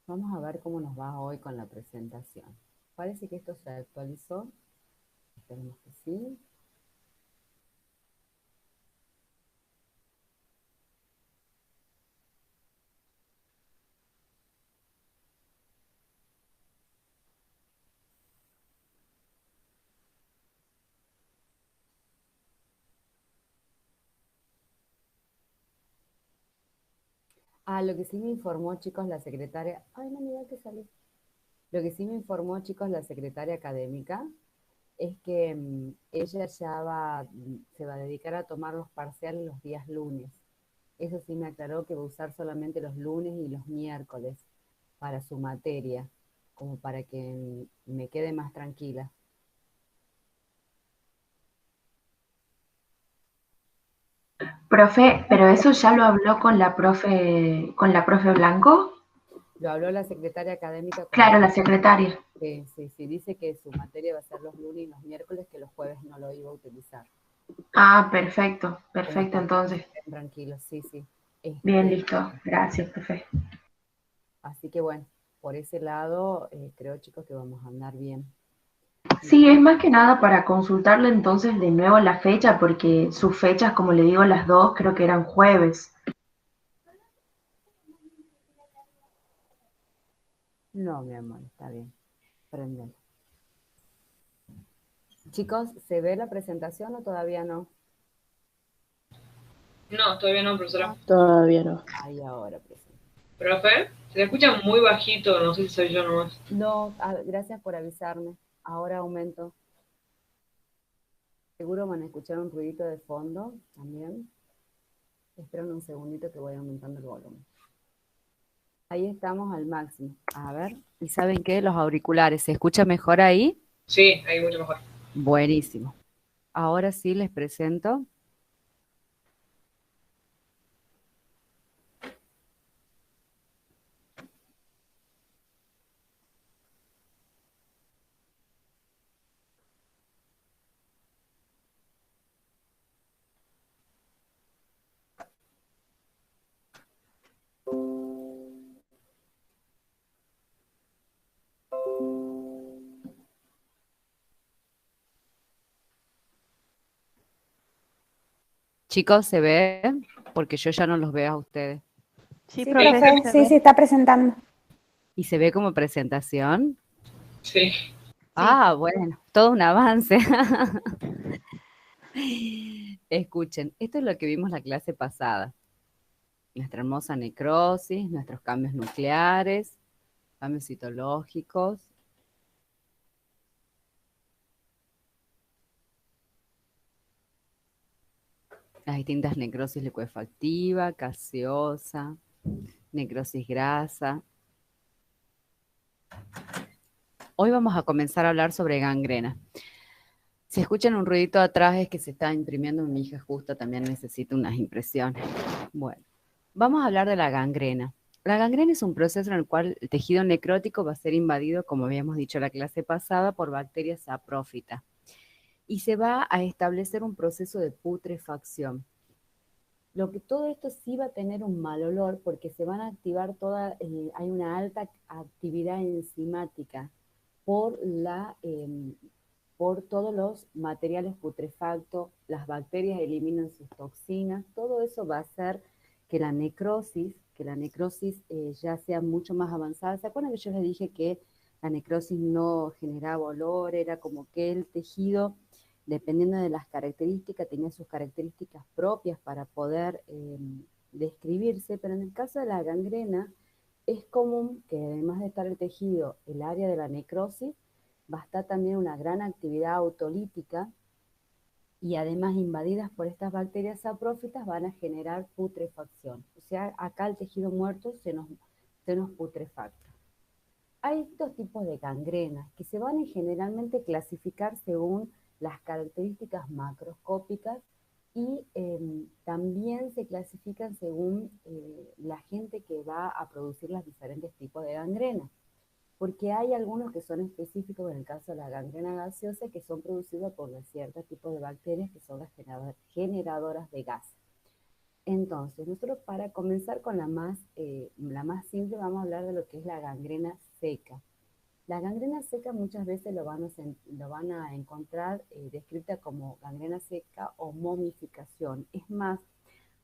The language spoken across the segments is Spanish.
Vamos a ver cómo nos va hoy con la presentación. Parece que esto se actualizó. Esperemos que sí. Lo que sí me informó, chicos, la secretaria. Ay, no, mira que salí. Lo que sí me informó, chicos, la secretaria académica es que ella ya se va a dedicar a tomar los parciales los días lunes. Eso sí me aclaró que va a usar solamente los lunes y los miércoles para su materia, como para que me quede más tranquila. Profe, pero eso ya lo habló con la profe Blanco. Lo habló la secretaria académica con la... Claro, la secretaria. Sí, sí, sí, dice que su materia va a ser los lunes y los miércoles, que los jueves no lo iba a utilizar, Ah, perfecto, como perfecto, para que entonces. estén tranquilos, sí, sí. Bien, Este, listo. Gracias, profe. así que bueno, por ese lado, creo, chicos, que vamos a andar bien. Sí, es Después, más que nada para consultarle entonces de nuevo la fecha, porque sus fechas, como le digo, las dos creo que eran jueves. no, mi amor, está bien, prendelo. Chicos, ¿se ve la presentación o todavía no? No, todavía no, profesora. Todavía no. Ahí ahora presento. Profe, se le escucha muy bajito, no sé si soy yo nomás. No, gracias por avisarme. Ahora aumento. Seguro van a escuchar un ruidito de fondo también. Esperen un segundito que voy aumentando el volumen. Ahí estamos al máximo. A ver, ¿y saben qué? Los auriculares, ¿se escucha mejor ahí? Sí, ahí mucho mejor. Buenísimo. Ahora sí les presento. Chicos, ¿se ve? Porque yo ya no los veo a ustedes. Sí, Sí, Sí, profe, profe, se sí, ve. sí, está presentando. ¿Y se ve como presentación? sí. Sí. Bueno, todo un avance. Escuchen, esto es lo que vimos la clase pasada. Nuestra hermosa necrosis, nuestros cambios nucleares, cambios citológicos, las distintas necrosis licuefactiva, gaseosa, necrosis grasa. Hoy vamos a comenzar a hablar sobre gangrena. Si escuchan un ruidito atrás es que se está imprimiendo mi hija justo, también necesita unas impresiones. Bueno, vamos a hablar de la gangrena. La gangrena es un proceso en el cual el tejido necrótico va a ser invadido, como habíamos dicho en la clase pasada, por bacterias saprófitas y se va a establecer un proceso de putrefacción. Lo que todo esto sí va a tener un mal olor porque se van a activar hay una alta actividad enzimática por por todos los materiales putrefactos, las bacterias eliminan sus toxinas, todo eso va a hacer que la necrosis ya sea mucho más avanzada. ¿Se acuerdan que yo les dije que la necrosis no generaba olor, era como que el tejido, dependiendo de las características, tenía sus características propias para poder describirse, pero en el caso de la gangrena es común que además de estar el tejido, el área de la necrosis, va a estar también una gran actividad autolítica y además invadidas por estas bacterias saprófitas van a generar putrefacción. O sea, acá el tejido muerto se nos putrefacta. Hay dos tipos de gangrenas que se van a generalmente clasificar según las características macroscópicas y también se clasifican según la gente que va a producir los diferentes tipos de gangrena, porque hay algunos que son específicos en el caso de la gangrena gaseosa que son producidos por ciertos tipos de bacterias que son las generadoras de gas. Entonces, nosotros para comenzar con la más simple, vamos a hablar de lo que es la gangrena seca. La gangrena seca muchas veces lo van a encontrar descrita como gangrena seca o momificación. Es más,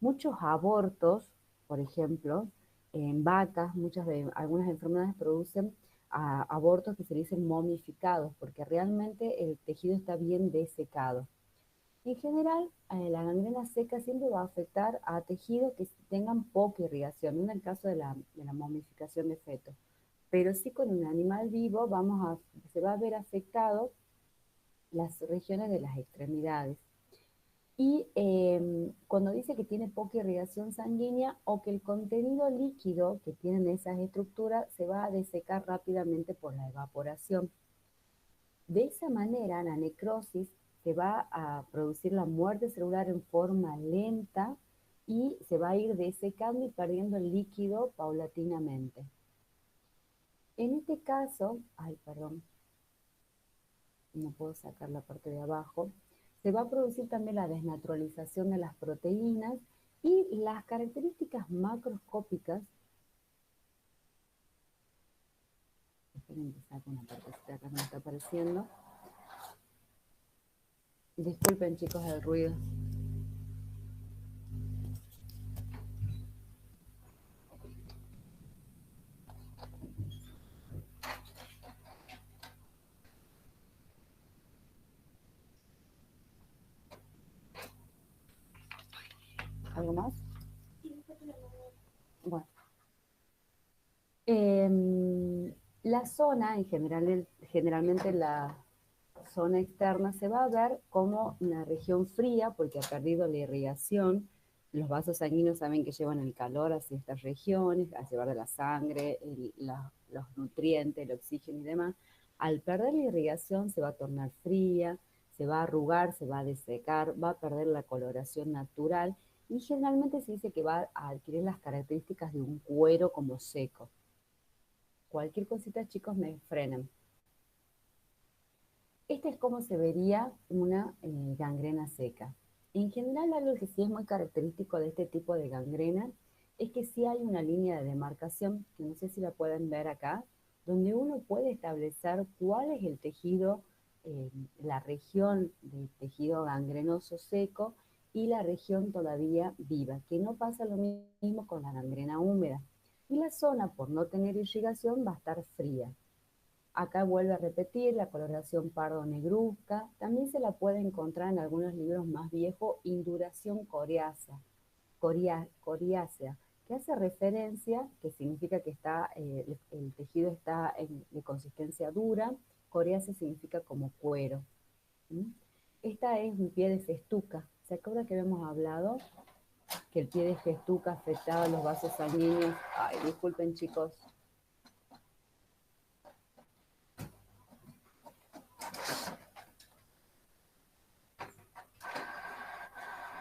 muchos abortos, por ejemplo, en vacas, algunas enfermedades producen abortos que se dicen momificados, porque realmente el tejido está bien desecado. En general, la gangrena seca siempre va a afectar a tejidos que tengan poca irrigación, no en el caso de la momificación de fetos, pero sí con un animal vivo se va a ver afectado las regiones de las extremidades. Y cuando dice que tiene poca irrigación sanguínea o que el contenido líquido que tienen esas estructuras se va a desecar rápidamente por la evaporación. De esa manera, la necrosis se va a producir la muerte celular en forma lenta y se va a ir desecando y perdiendo el líquido paulatinamente. En este caso, perdón, no puedo sacar la parte de abajo, se va a producir también la desnaturalización de las proteínas y las características macroscópicas. Esperen que saco una partecita acá, no está apareciendo. Disculpen, chicos, el ruido. ¿Algo más? Bueno. La zona, generalmente la zona externa, se va a ver como una región fría porque ha perdido la irrigación. Los vasos sanguíneos saben que llevan el calor hacia estas regiones, a llevar de la sangre, los nutrientes, el oxígeno y demás. Al perder la irrigación se va a tornar fría, se va a arrugar, se va a desecar, va a perder la coloración natural y generalmente se dice que va a adquirir las características de un cuero como seco. Cualquier cosita, chicos, me frenan. Este es como se vería una gangrena seca. En general, algo que sí es muy característico de este tipo de gangrena es que sí hay una línea de demarcación, que no sé si la pueden ver acá, donde uno puede establecer cuál es el tejido, la región del tejido gangrenoso seco y la región todavía viva, que no pasa lo mismo con la gangrena húmeda. Y la zona, por no tener irrigación, va a estar fría. Acá vuelve a repetir la coloración pardo negruzca. También se la puede encontrar en algunos libros más viejos, induración coriácea, que hace referencia, que significa que el tejido está de consistencia dura. Coriácea significa como cuero. ¿Mm? Esta es un pie de festuca. ¿Se acuerda que habíamos hablado que el pie de festuca afectaba los vasos sanguíneos? Ay, disculpen, chicos.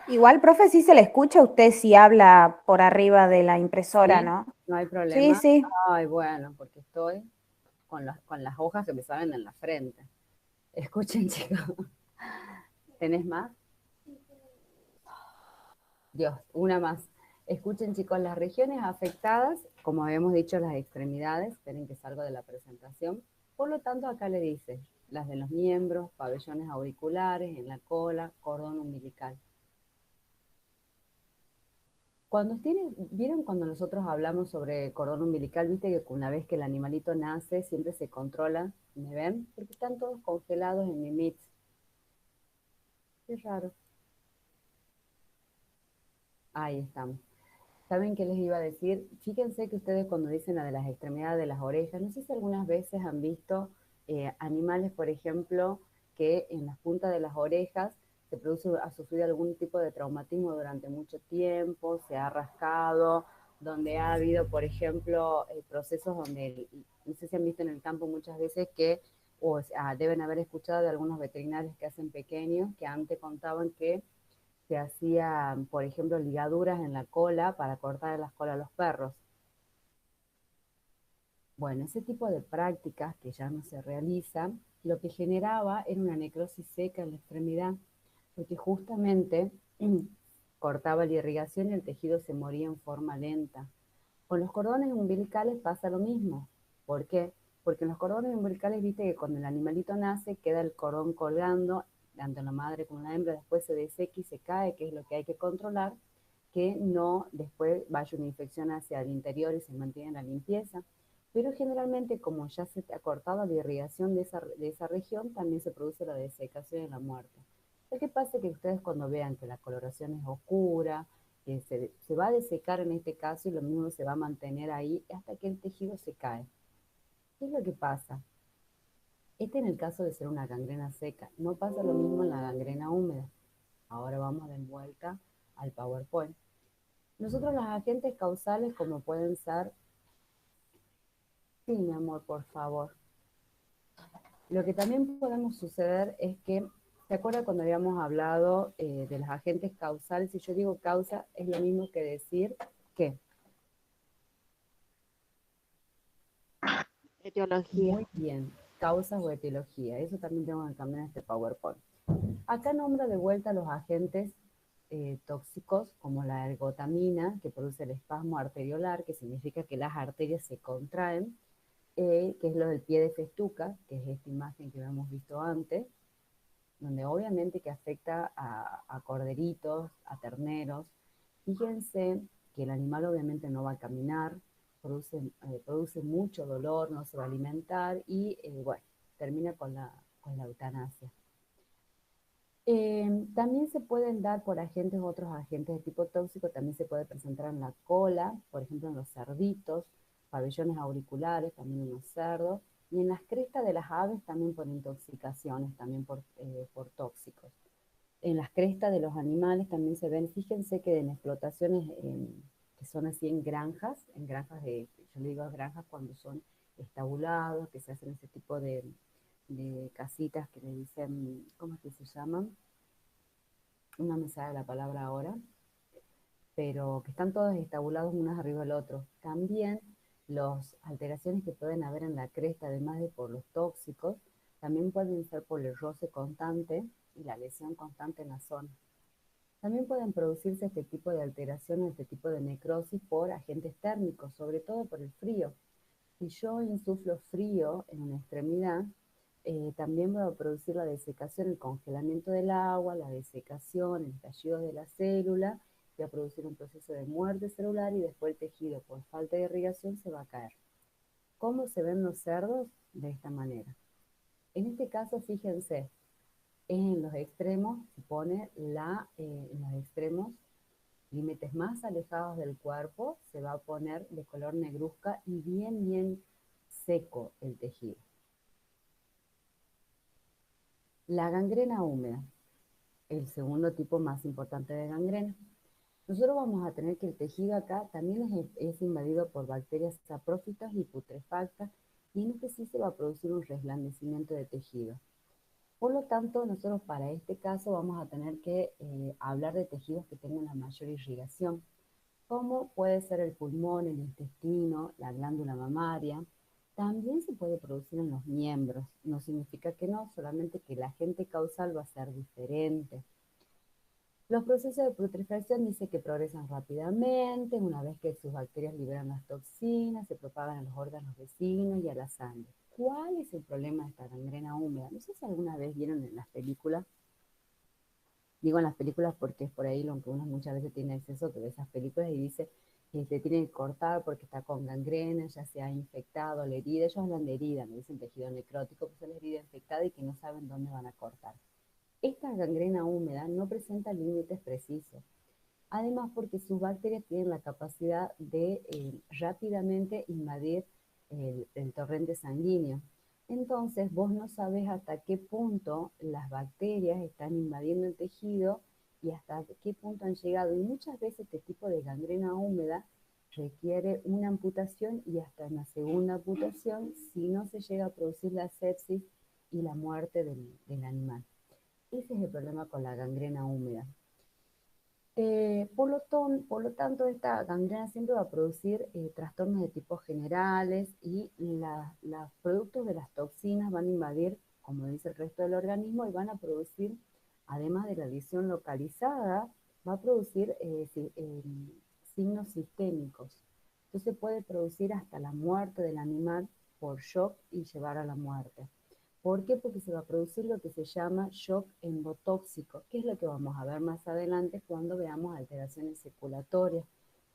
Igual, profe, sí se le escucha a usted si habla por arriba de la impresora, ¿Sí? ¿no? No hay problema. Sí, sí. Ay, bueno, porque estoy con las hojas que me salen en la frente. Escuchen, chicos. ¿Tenés más? Dios, una más. Escuchen, chicos, las regiones afectadas, como habíamos dicho, las extremidades, esperen que salgo de la presentación. Por lo tanto, acá le dice las de los miembros, pabellones auriculares, en la cola, cordón umbilical. ¿Vieron cuando nosotros hablamos sobre cordón umbilical? Viste que una vez que el animalito nace, siempre se controla. ¿Me ven? Porque están todos congelados en mi mix. Qué raro. Ahí estamos. ¿Saben qué les iba a decir? Fíjense que ustedes cuando dicen la de las extremidades de las orejas, no sé si algunas veces han visto animales, por ejemplo, que en las puntas de las orejas ha sufrido algún tipo de traumatismo durante mucho tiempo, se ha rascado, donde ha habido, por ejemplo, procesos donde, no sé si han visto en el campo muchas veces que, deben haber escuchado de algunos veterinarios que hacen pequeños, que antes contaban que se hacían, por ejemplo, ligaduras en la cola para cortar las colas a los perros. Bueno, ese tipo de prácticas que ya no se realizan, lo que generaba era una necrosis seca en la extremidad, porque justamente cortaba la irrigación y el tejido se moría en forma lenta. Con los cordones umbilicales pasa lo mismo. ¿Por qué? Porque en los cordones umbilicales, viste que cuando el animalito nace, queda el cordón colgando, tanto la madre como la hembra, después se deseca y se cae, que es lo que hay que controlar, que no después vaya una infección hacia el interior y se mantenga la limpieza. Pero generalmente, como ya se ha cortado la irrigación de esa región, también se produce la desecación y la muerte. Lo que pasa es que ustedes cuando vean que la coloración es oscura, que se va a desecar en este caso y lo mismo se va a mantener ahí hasta que el tejido se cae. ¿Qué es lo que pasa? Este en el caso de ser una gangrena seca. No pasa lo mismo en la gangrena húmeda. Ahora vamos de vuelta al PowerPoint. Nosotros los agentes causales como pueden ser... Sí, mi amor, por favor. Lo que también podemos suceder es que, ¿se acuerda cuando habíamos hablado de los agentes causales? Si yo digo causa, es lo mismo que decir que... Etiología. Muy bien, causas o etiología. Eso también tengo que cambiar en este PowerPoint. Acá nombro de vuelta los agentes tóxicos como la ergotamina, que produce el espasmo arteriolar, que significa que las arterias se contraen, que es lo del pie de festuca, que es esta imagen que hemos visto antes, donde obviamente que afecta a corderitos, a terneros. Fíjense que el animal obviamente no va a caminar, produce mucho dolor, no se va a alimentar y, bueno, termina con la eutanasia. También se pueden dar por agentes, otros agentes de tipo tóxico, también se puede presentar en la cola, por ejemplo en los cerditos, pabellones auriculares, también en los cerdos, y en las crestas de las aves también por intoxicaciones, también por tóxicos. En las crestas de los animales también se ven, fíjense que en explotaciones que son así en granjas yo le digo granjas cuando son estabulados, que se hacen ese tipo de casitas que le dicen, ¿cómo es que se llaman? No me sale la palabra ahora, pero que están todos estabulados unos arriba del otro. También las alteraciones que pueden haber en la cresta, además de por los tóxicos, también pueden ser por el roce constante y la lesión constante en la zona. También pueden producirse este tipo de alteraciones, este tipo de necrosis por agentes térmicos, sobre todo por el frío. Si yo insuflo frío en una extremidad, también va a producir la desecación, el congelamiento del agua, la desecación, el estallido de la célula, va a producir un proceso de muerte celular y después el tejido, por falta de irrigación, se va a caer. ¿Cómo se ven los cerdos? De esta manera. En este caso, fíjense, en los extremos, se pone en los extremos, límites más alejados del cuerpo, se va a poner de color negruzca y bien, bien seco el tejido. La gangrena húmeda, el segundo tipo más importante de gangrena. Nosotros vamos a tener que el tejido acá también es invadido por bacterias saprófitas y putrefactas, y en este sí se va a producir un reblandecimiento de tejido. Por lo tanto, nosotros para este caso vamos a tener que hablar de tejidos que tengan la mayor irrigación, como puede ser el pulmón, el intestino, la glándula mamaria. También se puede producir en los miembros. No significa que no, solamente que el agente causal va a ser diferente. Los procesos de putrefacción dice que progresan rápidamente, una vez que sus bacterias liberan las toxinas, se propagan a los órganos vecinos y a la sangre. ¿Cuál es el problema de esta gangrena húmeda? No sé si alguna vez vieron en las películas, digo en las películas porque es por ahí lo que uno muchas veces tiene acceso, que ve esas películas y dice que se tiene que cortar porque está con gangrena, ya se ha infectado la herida. Ellos hablan de herida, me dicen tejido necrótico, pues es la herida infectada y que no saben dónde van a cortar. Esta gangrena húmeda no presenta límites precisos. Además, porque sus bacterias tienen la capacidad de rápidamente invadir el torrente sanguíneo. Entonces, vos no sabes hasta qué punto las bacterias están invadiendo el tejido y hasta qué punto han llegado. Y muchas veces este tipo de gangrena húmeda requiere una amputación y hasta una segunda amputación si no se llega a producir la sepsis y la muerte del animal. Ese es el problema con la gangrena húmeda. Por lo tanto, esta gangrena siempre va a producir trastornos de tipo generales y los productos de las toxinas van a invadir, como dice el resto del organismo, y van a producir, además de la lesión localizada, va a producir signos sistémicos. Entonces puede producir hasta la muerte del animal por shock y llevar a la muerte. ¿Por qué? Porque se va a producir lo que se llama shock endotóxico, que es lo que vamos a ver más adelante cuando veamos alteraciones circulatorias.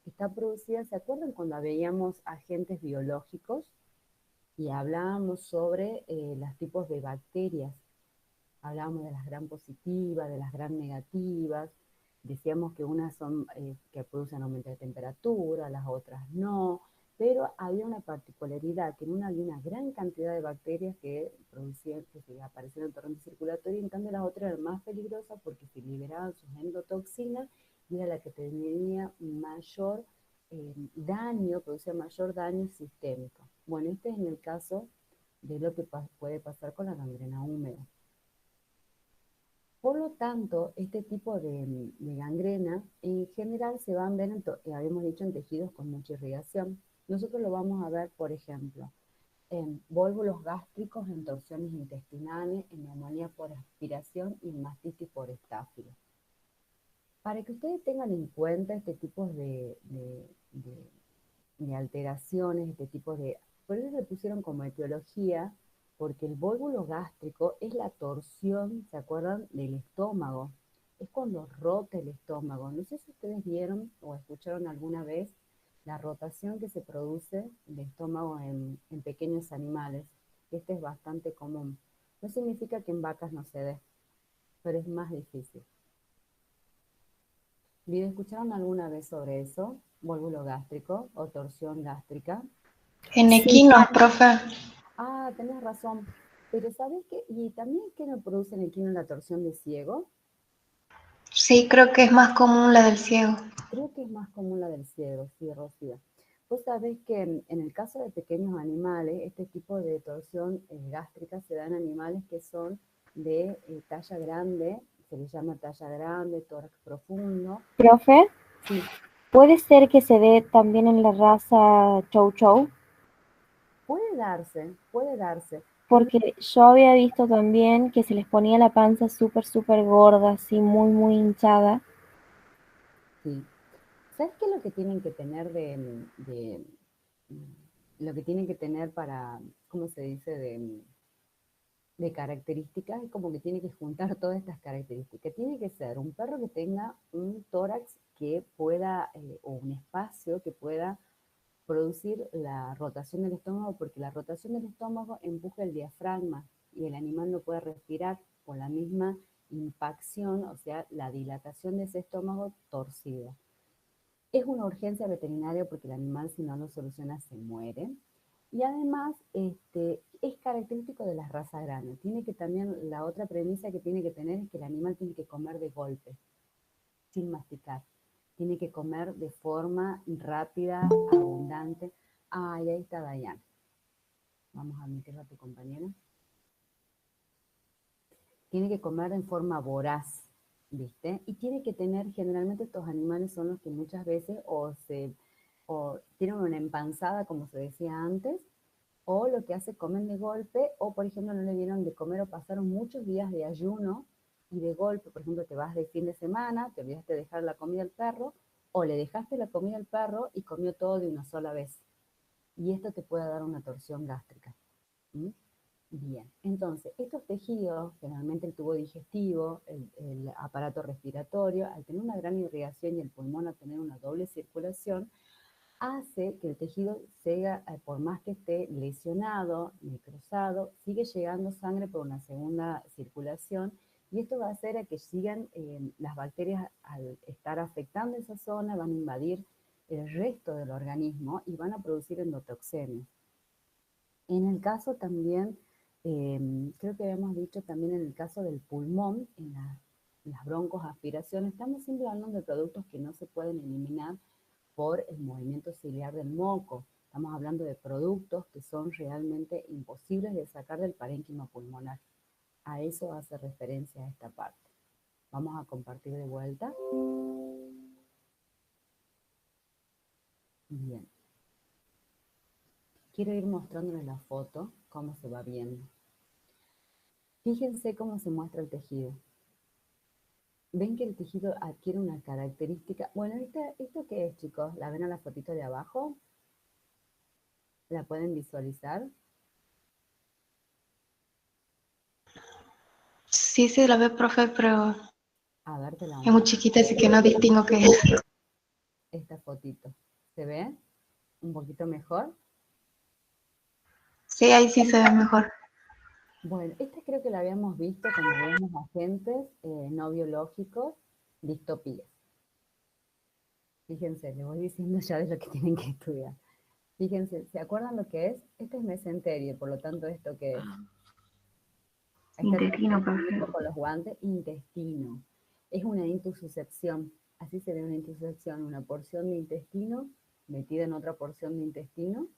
Está producida, ¿se acuerdan cuando veíamos agentes biológicos y hablábamos sobre los tipos de bacterias? Hablábamos de las gram positivas, de las gram negativas, decíamos que unas son que producen aumento de temperatura, las otras no, pero había una particularidad, que en una había una gran cantidad de bacterias que producían, que se aparecían en el torrente circulatorio, y en cambio las otras eran más peligrosas porque se liberaban sus endotoxinas y era la que tenía mayor daño, producía mayor daño sistémico. Bueno, este es en el caso de lo que puede pasar con la gangrena húmeda. Por lo tanto, este tipo de gangrena en general se van a ver, habíamos dicho, en tejidos con mucha irrigación. Nosotros lo vamos a ver, por ejemplo, en vólvulos gástricos, en torsiones intestinales, en neumonía por aspiración y en mastitis por estáfilo. Para que ustedes tengan en cuenta este tipo de alteraciones, este tipo de... Por eso le pusieron como etiología, porque el vólvulo gástrico es la torsión, ¿se acuerdan? Del estómago. Es cuando rota el estómago. No sé si ustedes vieron o escucharon alguna vez la rotación que se produce del estómago en pequeños animales. Este es bastante común. No significa que en vacas no se dé, pero es más difícil. ¿Escucharon alguna vez sobre eso? Vólvulo gástrico o torsión gástrica. En Sí, equinos, profe. Ah, tenés razón. Pero ¿sabés qué? Y también que no producen equino la torsión de ciego. Sí, creo que es más común la del ciego. Creo que es más común la del ciego, sí, Rocío. Vos sabés que en el caso de pequeños animales, este tipo de torsión gástrica se da en animales que son de talla grande, se les llama talla grande, tórax profundo. Profe, Sí, ¿puede ser que se dé también en la raza Chow Chow? puede darse, puede darse. Pero Porque yo había visto también que se les ponía la panza súper gorda, así muy hinchada. sí. ¿Sabes qué es lo que tienen que tener lo que tienen que tener para, ¿cómo se dice? De características, es como que tiene que juntar todas estas características. Tiene que ser un perro que tenga un tórax que pueda, o un espacio que pueda producir la rotación del estómago, porque la rotación del estómago empuja el diafragma y el animal no puede respirar por la misma impacción, o sea, la dilatación de ese estómago torcido. Es una urgencia veterinaria porque el animal, si no lo soluciona, se muere. Y además, es característico de las razas grandes. Tiene que también, la otra premisa que tiene que tener es que el animal tiene que comer de golpe, sin masticar. Tiene que comer de forma rápida, abundante. Ahí está Dayan. Vamos a admitirla a tu compañera. Tiene que comer en forma voraz, ¿viste? Y tiene que tener, generalmente estos animales son los que muchas veces o tienen una empanzada, como se decía antes, o lo que hace comen de golpe, o por ejemplo no le dieron de comer o pasaron muchos días de ayuno y de golpe, por ejemplo, te vas de fin de semana, te olvidaste de dejar la comida al perro, o le dejaste la comida al perro y comió todo de una sola vez. Y esto te puede dar una torsión gástrica. ¿Mm? Bien, entonces, estos tejidos, generalmente el tubo digestivo, el aparato respiratorio, al tener una gran irrigación y el pulmón al tener una doble circulación, hace que el tejido siga, por más que esté lesionado, necrosado, sigue llegando sangre por una segunda circulación y esto va a hacer a que sigan las bacterias al estar afectando esa zona, van a invadir el resto del organismo y van a producir endotoxemias. En el caso también, creo que habíamos dicho también en el caso del pulmón, en las broncos, aspiraciones, estamos siempre hablando de productos que no se pueden eliminar por el movimiento ciliar del moco. Estamos hablando de productos que son realmente imposibles de sacar del parénquima pulmonar. A eso hace referencia esta parte. Vamos a compartir de vuelta. Bien. Quiero ir mostrándoles la foto, cómo se va viendo. Fíjense cómo se muestra el tejido. ven que el tejido adquiere una característica. Bueno, ¿esto qué es, chicos? ¿La ven a la fotito de abajo? ¿La pueden visualizar? Sí, sí, la ve, profe, pero A ver, te la es muy muestro. chiquita, así que no distingo qué es. Esta fotito. ¿Se ve un poquito mejor? Sí, ahí sí se ve mejor. Bueno, esta creo que la habíamos visto cuando vemos agentes no biológicos, distopías. Fíjense, les voy diciendo ya de lo que tienen que estudiar. Fíjense, ¿se acuerdan lo que es? Este es mesenterio, por lo tanto, ¿esto qué es? Está Intestino, profe. con los guantes, intestino. Es una intussuscepción. Así se ve una intussuscepción, una porción de intestino metida en otra porción de intestino.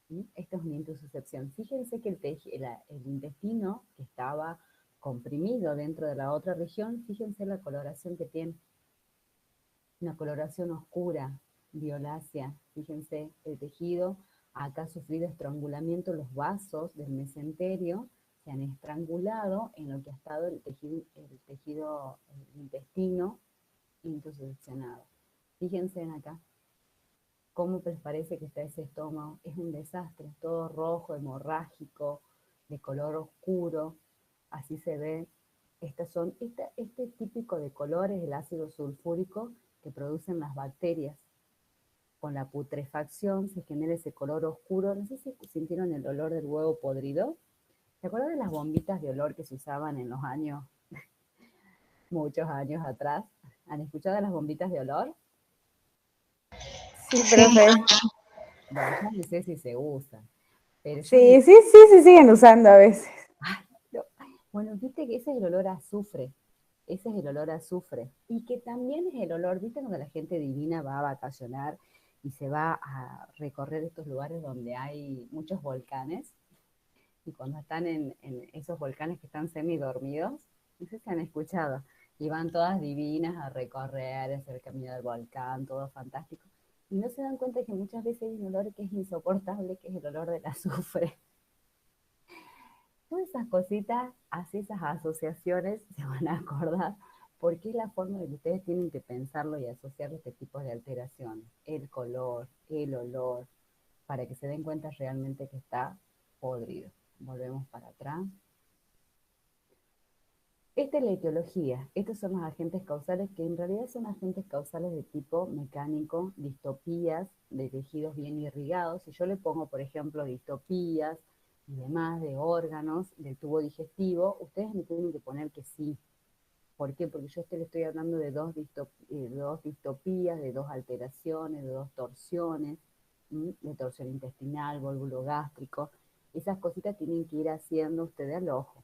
¿Sí? Esto es una intussuscepción. Fíjense que el intestino que estaba comprimido dentro de la otra región, fíjense la coloración que tiene. Una coloración oscura, violácea. Fíjense, el tejido acá ha sufrido estrangulamiento, los vasos del mesenterio se han estrangulado en lo que ha estado el intestino intussuscepcionado. Fíjense en acá, cómo les parece que está ese estómago. Es un desastre, todo rojo, hemorrágico, de color oscuro, así se ve. Este típico de color es el ácido sulfúrico que producen las bacterias. Con la putrefacción se genera ese color oscuro. No sé si sintieron el olor del huevo podrido. ¿Se acuerdan de las bombitas de olor que se usaban en los años, muchos años atrás? ¿Han escuchado de las bombitas de olor? Sí, Sí, profe. Bueno, ya no sé si se usan, pero yo Sí, sí, sí, se siguen usando a veces. ay, no. Bueno, viste que ese es el olor a azufre. Ese es el olor a azufre. Y que también es el olor, viste, cuando la gente divina va a vacacionar y se va a recorrer estos lugares donde hay muchos volcanes. Y cuando están en esos volcanes que están semidormidos, no sé si han escuchado, y van todas divinas a recorrer, a hacer el camino del volcán, todo fantástico. Y no se dan cuenta que muchas veces hay un olor que es insoportable, que es el olor del azufre. Todas esas cositas, así esas asociaciones se van a acordar, porque es la forma de que ustedes tienen que pensarlo y asociar este tipo de alteraciones. El color, el olor, para que se den cuenta realmente que está podrido. Volvemos para atrás. Esta es la etiología. Estos son los agentes causales que en realidad son agentes causales de tipo mecánico, distopías de tejidos bien irrigados. Si yo le pongo, por ejemplo, distopías y demás de órganos del tubo digestivo, ustedes me tienen que poner que sí. ¿Por qué? Porque yo le estoy hablando de dos distopías, de dos alteraciones, de dos torsiones, de torsión intestinal, vólvulo gástrico. Esas cositas tienen que ir haciendo ustedes al ojo.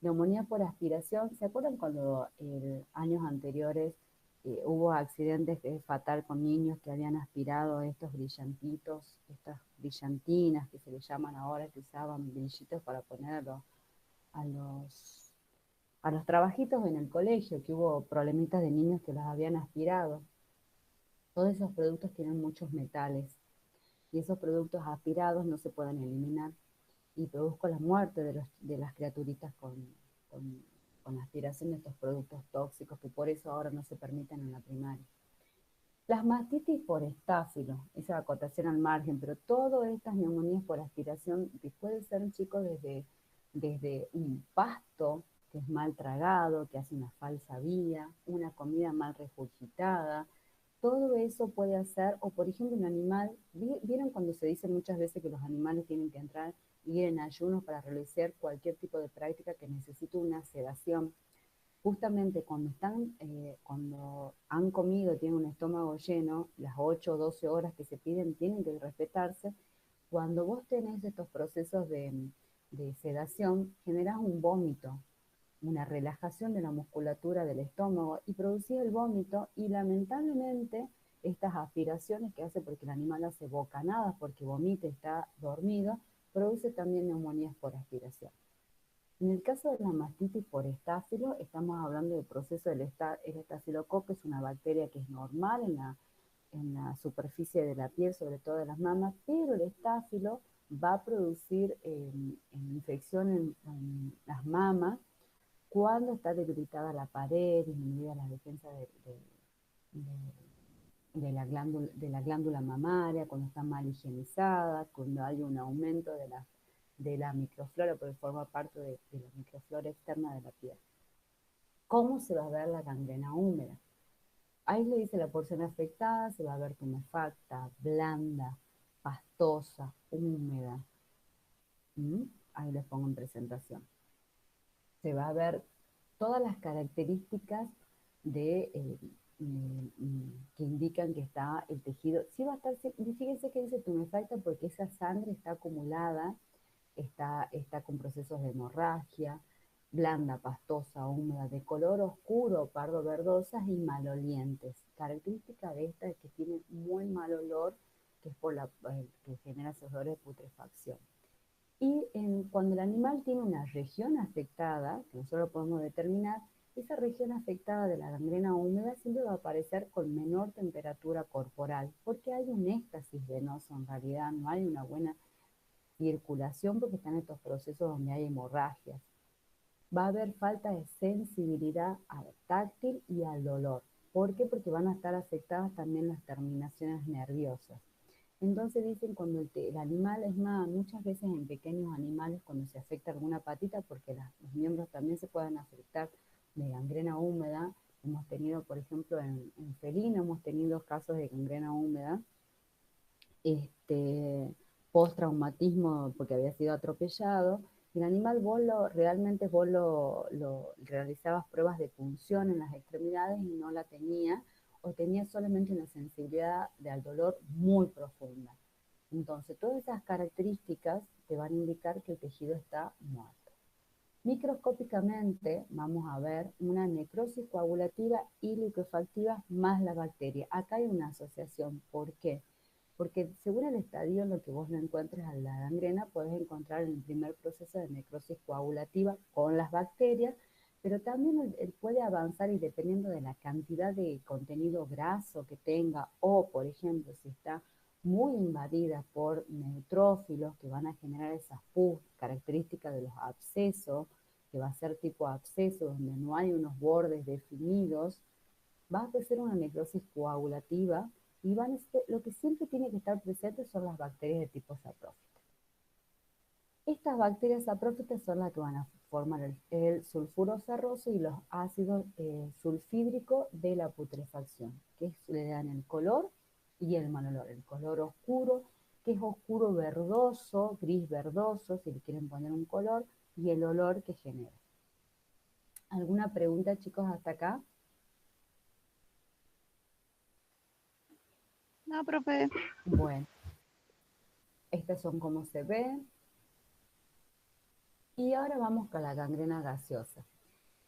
Neumonía por aspiración, ¿se acuerdan cuando años anteriores hubo accidentes que es fatal con niños que habían aspirado estos brillantitos, estas brillantinas que se le llaman ahora, que usaban brillitos para poner a los, a los trabajitos en el colegio, que hubo problemitas de niños que los habían aspirado? Todos esos productos tienen muchos metales y esos productos aspirados no se pueden eliminar y produzco la muerte de las criaturitas con, con la aspiración de estos productos tóxicos que por eso ahora no se permiten en la primaria. Las mastitis por estáfilo, esa acotación al margen, pero todas estas neumonías por aspiración que pueden ser, chicos, desde un pasto que es mal tragado, que hace una falsa vía, una comida mal regurgitada, todo eso puede hacer, o por ejemplo un animal, ¿vieron cuando se dice muchas veces que los animales tienen que entrar y ir en ayunos para realizar cualquier tipo de práctica que necesite una sedación? Justamente cuando han comido, tienen un estómago lleno, las 8 o 12 horas que se piden tienen que respetarse. Cuando vos tenés estos procesos de sedación, generás un vómito, una relajación de la musculatura del estómago y producís el vómito y lamentablemente estas aspiraciones que hace porque el animal hace bocanadas porque vomita y está dormido, produce también neumonías por aspiración. En el caso de la mastitis por estáfilo, estamos hablando del proceso del el estafilococo, es una bacteria que es normal en la superficie de la piel, sobre todo de las mamas, pero el estáfilo va a producir infección en las mamas Cuando está debilitada la pared, disminuida la defensa de la glándula mamaria, cuando está mal higienizada, cuando hay un aumento de la microflora, porque forma parte de la microflora externa de la piel. ¿Cómo se va a ver la gangrena húmeda? Ahí le dice la porción afectada, se va a ver tumefacta, blanda, pastosa, húmeda. Ahí les pongo en presentación. Se va a ver todas las características que indican que está el tejido. Sí va a estar, fíjense que dice tumefacta porque esa sangre está acumulada, está con procesos de hemorragia, blanda, pastosa, húmeda, de color oscuro, pardo verdosas y malolientes. Característica de esta es que tiene muy mal olor, que es por que genera esos olores de putrefacción. Y cuando el animal tiene una región afectada, que nosotros podemos determinar, esa región afectada de la gangrena húmeda siempre va a aparecer con menor temperatura corporal, porque hay un éxtasis venoso en realidad, no hay una buena circulación porque están estos procesos donde hay hemorragias. Va a haber falta de sensibilidad al táctil y al dolor. ¿Por qué? Porque van a estar afectadas también las terminaciones nerviosas. Entonces dicen cuando el animal, es más, muchas veces en pequeños animales cuando se afecta alguna patita, porque los miembros también se pueden afectar de gangrena húmeda. Hemos tenido, por ejemplo, en felino, hemos tenido casos de gangrena húmeda, postraumatismo porque había sido atropellado. El animal realmente vos lo realizabas pruebas de punción en las extremidades y no la tenía, o tenía solamente una sensibilidad al dolor muy profunda. Entonces, todas esas características te van a indicar que el tejido está muerto. Microscópicamente vamos a ver una necrosis coagulativa y liquefactiva más la bacteria. Acá hay una asociación. ¿Por qué? Porque según el estadio en lo que vos no encuentres a la gangrena, podés encontrar en el primer proceso de necrosis coagulativa con las bacterias, pero también él puede avanzar y dependiendo de la cantidad de contenido graso que tenga, o por ejemplo, si está muy invadida por neutrófilos que van a generar esas pus características de los abscesos, que va a ser tipo absceso, donde no hay unos bordes definidos, va a ser una necrosis coagulativa y lo que siempre tiene que estar presente son las bacterias de tipo saprófita. Estas bacterias saprófitas son las que van a formar el sulfuro cerroso y los ácidos sulfídricos de la putrefacción, que le dan el color y el mal olor. El color oscuro, que es oscuro verdoso, gris verdoso, si le quieren poner un color, y el olor que genera. ¿Alguna pregunta, chicos, hasta acá? No, profe. Bueno, estas son como se ven. Y ahora vamos con la gangrena gaseosa.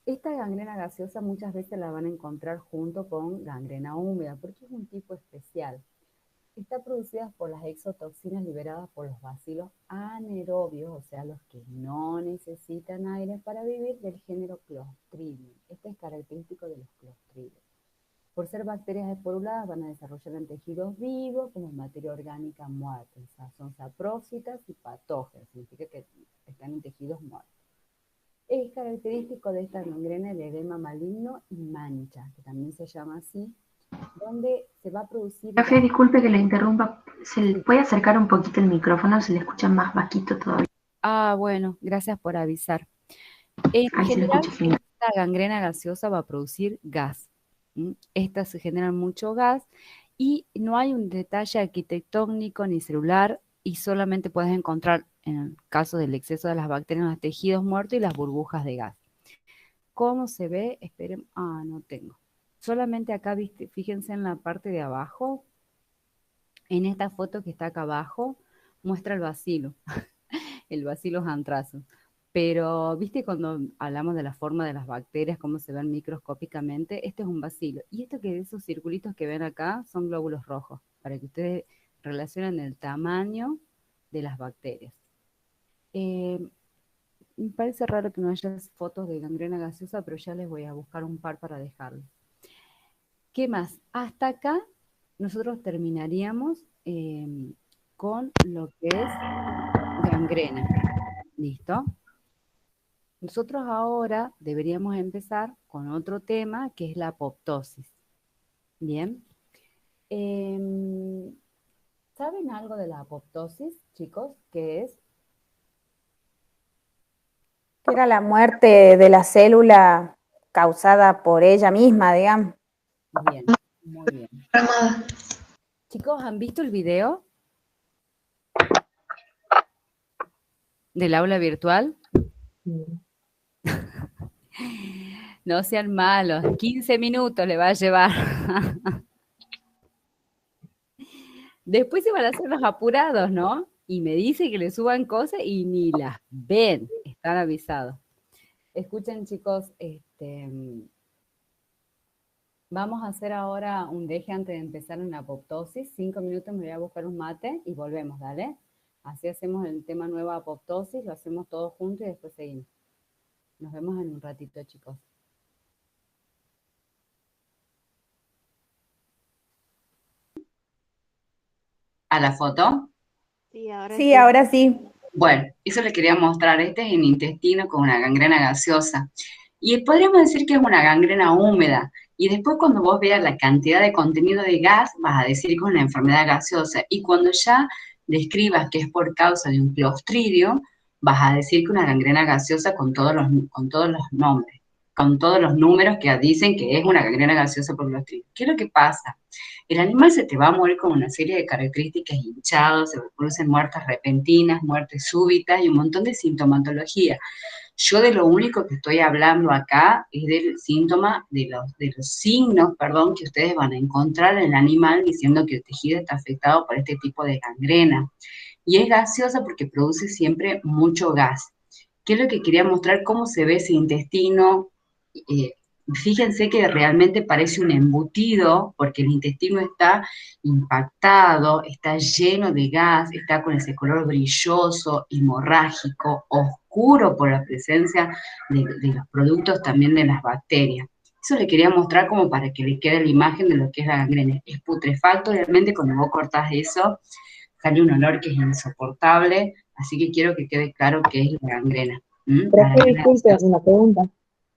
Esta gangrena gaseosa muchas veces la van a encontrar junto con gangrena húmeda, porque es un tipo especial. Está producida por las exotoxinas liberadas por los bacilos anaerobios, o sea, los que no necesitan aire para vivir, del género Clostridium. Este es característico de los Clostridium. Por ser bacterias esporuladas, van a desarrollar en tejidos vivos como materia orgánica muerta. O sea, son saprófitas y patógenas, significa que están en tejidos muertos. Es característico de esta gangrena el edema maligno y mancha, que también se llama así, donde se va a producir... Café, disculpe que le interrumpa, ¿se le puede acercar un poquito el micrófono? Se le escucha más bajito todavía. Ah, bueno, gracias por avisar. En general, esta gangrena gaseosa va a producir gas. Estas se generan mucho gas y no hay un detalle arquitectónico ni celular y solamente puedes encontrar en el caso del exceso de las bacterias en los tejidos muertos y las burbujas de gas. ¿Cómo se ve? Esperen, no tengo. Solamente acá, ¿viste? Fíjense en la parte de abajo, en esta foto que está acá abajo, muestra el bacilo, el bacillus anthracis. Pero, ¿viste cuando hablamos de la forma de las bacterias, cómo se ven microscópicamente? Este es un bacilo. Y esto que esos circulitos que ven acá son glóbulos rojos, para que ustedes relacionen el tamaño de las bacterias. Me parece raro que no haya fotos de gangrena gaseosa, pero ya les voy a buscar un par para dejarles. ¿Qué más? Hasta acá nosotros terminaríamos con lo que es gangrena. ¿Listo? Nosotros ahora deberíamos empezar con otro tema que es la apoptosis. Bien. Em, ¿Saben algo de la apoptosis, chicos? ¿Qué es? Que era la muerte de la célula causada por ella misma, digamos. Bien, muy bien. Ramada. Chicos, ¿han visto el video del aula virtual? No sean malos, 15 minutos le va a llevar. Después se van a hacer los apurados, ¿no? Y me dice que le suban cosas y ni las ven, están avisados. Escuchen, chicos, vamos a hacer ahora un deje antes de empezar una apoptosis. 5 minutos, me voy a buscar un mate y volvemos, ¿dale? Así hacemos el tema nueva apoptosis, lo hacemos todos juntos y después seguimos. Nos vemos en un ratito, chicos. ¿A la foto? Sí, ahora Sí, sí. ahora sí. Bueno, eso le quería mostrar. Este es el intestino con una gangrena gaseosa. Y podríamos decir que es una gangrena húmeda. Y después cuando vos veas la cantidad de contenido de gas, vas a decir que es una enfermedad gaseosa. Y cuando ya describas que es por causa de un clostridio, vas a decir que una gangrena gaseosa con todos los nombres, con todos los números que dicen que es una gangrena gaseosa por clostridio. ¿Qué es lo que pasa? El animal se te va a morir con una serie de características: hinchados, se producen muertes repentinas, muertes súbitas y un montón de sintomatología. Yo de lo único que estoy hablando acá es del síntoma, de los signos, perdón, que ustedes van a encontrar en el animal diciendo que el tejido está afectado por este tipo de gangrena. Y es gaseosa porque produce siempre mucho gas. ¿Qué es lo que quería mostrar? Cómo se ve ese intestino. eh, Fíjense que realmente parece un embutido porque el intestino está impactado, está lleno de gas, está con ese color brilloso, hemorrágico, oscuro por la presencia de los productos también de las bacterias. Eso le quería mostrar como para que le quede la imagen de lo que es la gangrena. Es putrefacto realmente. Cuando vos cortás eso, sale un olor que es insoportable, así que quiero que quede claro qué es la gangrena. La Profe, gangrena disculpe, gaseosa. una pregunta.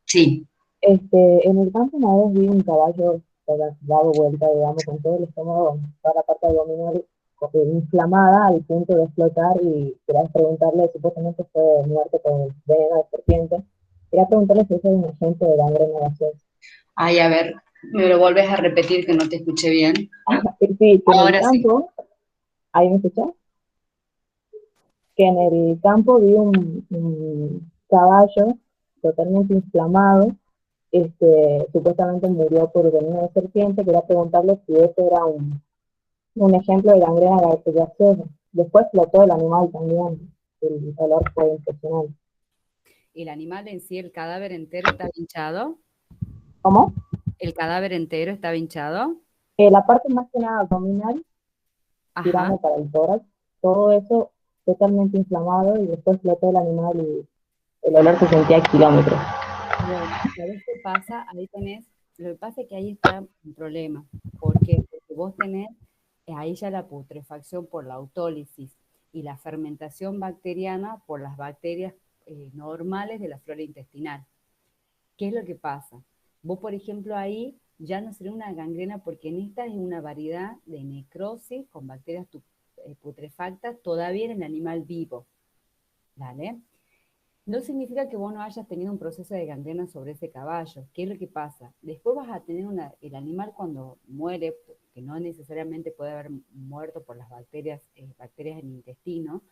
Sí. En el campo una vez vi un caballo dado vuelta, digamos, con todo el estómago, toda la parte abdominal inflamada al punto de explotar y quería preguntarle, supuestamente fue muerte con veneno de serpiente, quería preguntarle si eso es un agente de gangrena gaseosa. Ay, a ver, me lo vuelves a repetir que no te escuché bien. Sí, que en el Ahora sí. campo, ¿ahí me escuchás? Que en el campo vi un caballo totalmente inflamado, supuestamente murió por veneno de serpiente. Quería preguntarle si ese era un ejemplo de gangrena gaseosa. Después flotó el animal también, el olor fue impresionante. ¿El animal en sí, el cadáver entero está hinchado? ¿Cómo? ¿El cadáver entero está hinchado? La parte más que nada abdominal, Ajá. tirando para el tórax, todo eso totalmente inflamado y después flotó el animal y el olor se sentía a kilómetros. Bueno, ¿sabés qué pasa? Ahí tenés, lo que pasa es que ahí está un problema. ¿Por qué? Porque vos tenés ahí ya la putrefacción por la autólisis y la fermentación bacteriana por las bacterias normales de la flora intestinal. ¿Qué es lo que pasa? Vos, por ejemplo, ahí ya no sería una gangrena porque en esta es una variedad de necrosis con bacterias putrefactas todavía en el animal vivo, ¿vale? No significa que vos no hayas tenido un proceso de gangrena sobre ese caballo. ¿Qué es lo que pasa? Después vas a tener el animal cuando muere, que no necesariamente puede haber muerto por las bacterias en el intestino.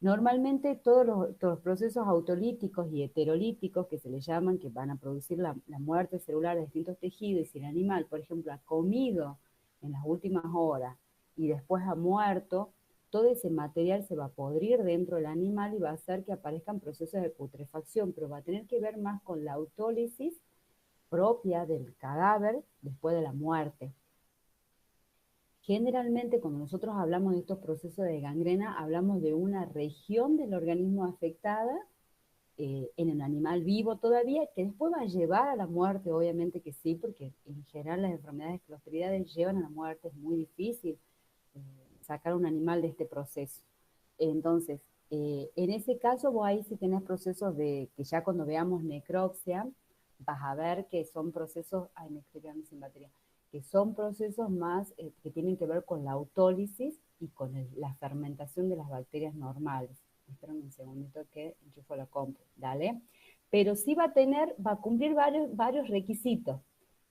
Normalmente todos los procesos autolíticos y heterolíticos que se le llaman, que van a producir la muerte celular de distintos tejidos, y si el animal, por ejemplo, ha comido en las últimas horas y después ha muerto, todo ese material se va a podrir dentro del animal y va a hacer que aparezcan procesos de putrefacción, pero va a tener que ver más con la autólisis propia del cadáver después de la muerte. Generalmente cuando nosotros hablamos de estos procesos de gangrena, hablamos de una región del organismo afectada en el animal vivo todavía, que después va a llevar a la muerte, obviamente que sí, porque en general las enfermedades clostridiales llevan a la muerte, es muy difícil sacar un animal de este proceso. Entonces, En ese caso, vos ahí sí tenés procesos de que ya cuando veamos necropsia, vas a ver que son procesos, ay, me estoy quedando sin batería, que son procesos más que tienen que ver con la autólisis y con la fermentación de las bacterias normales. Esperen un segundito que enchufo la compu, dale. Pero sí va a cumplir varios requisitos.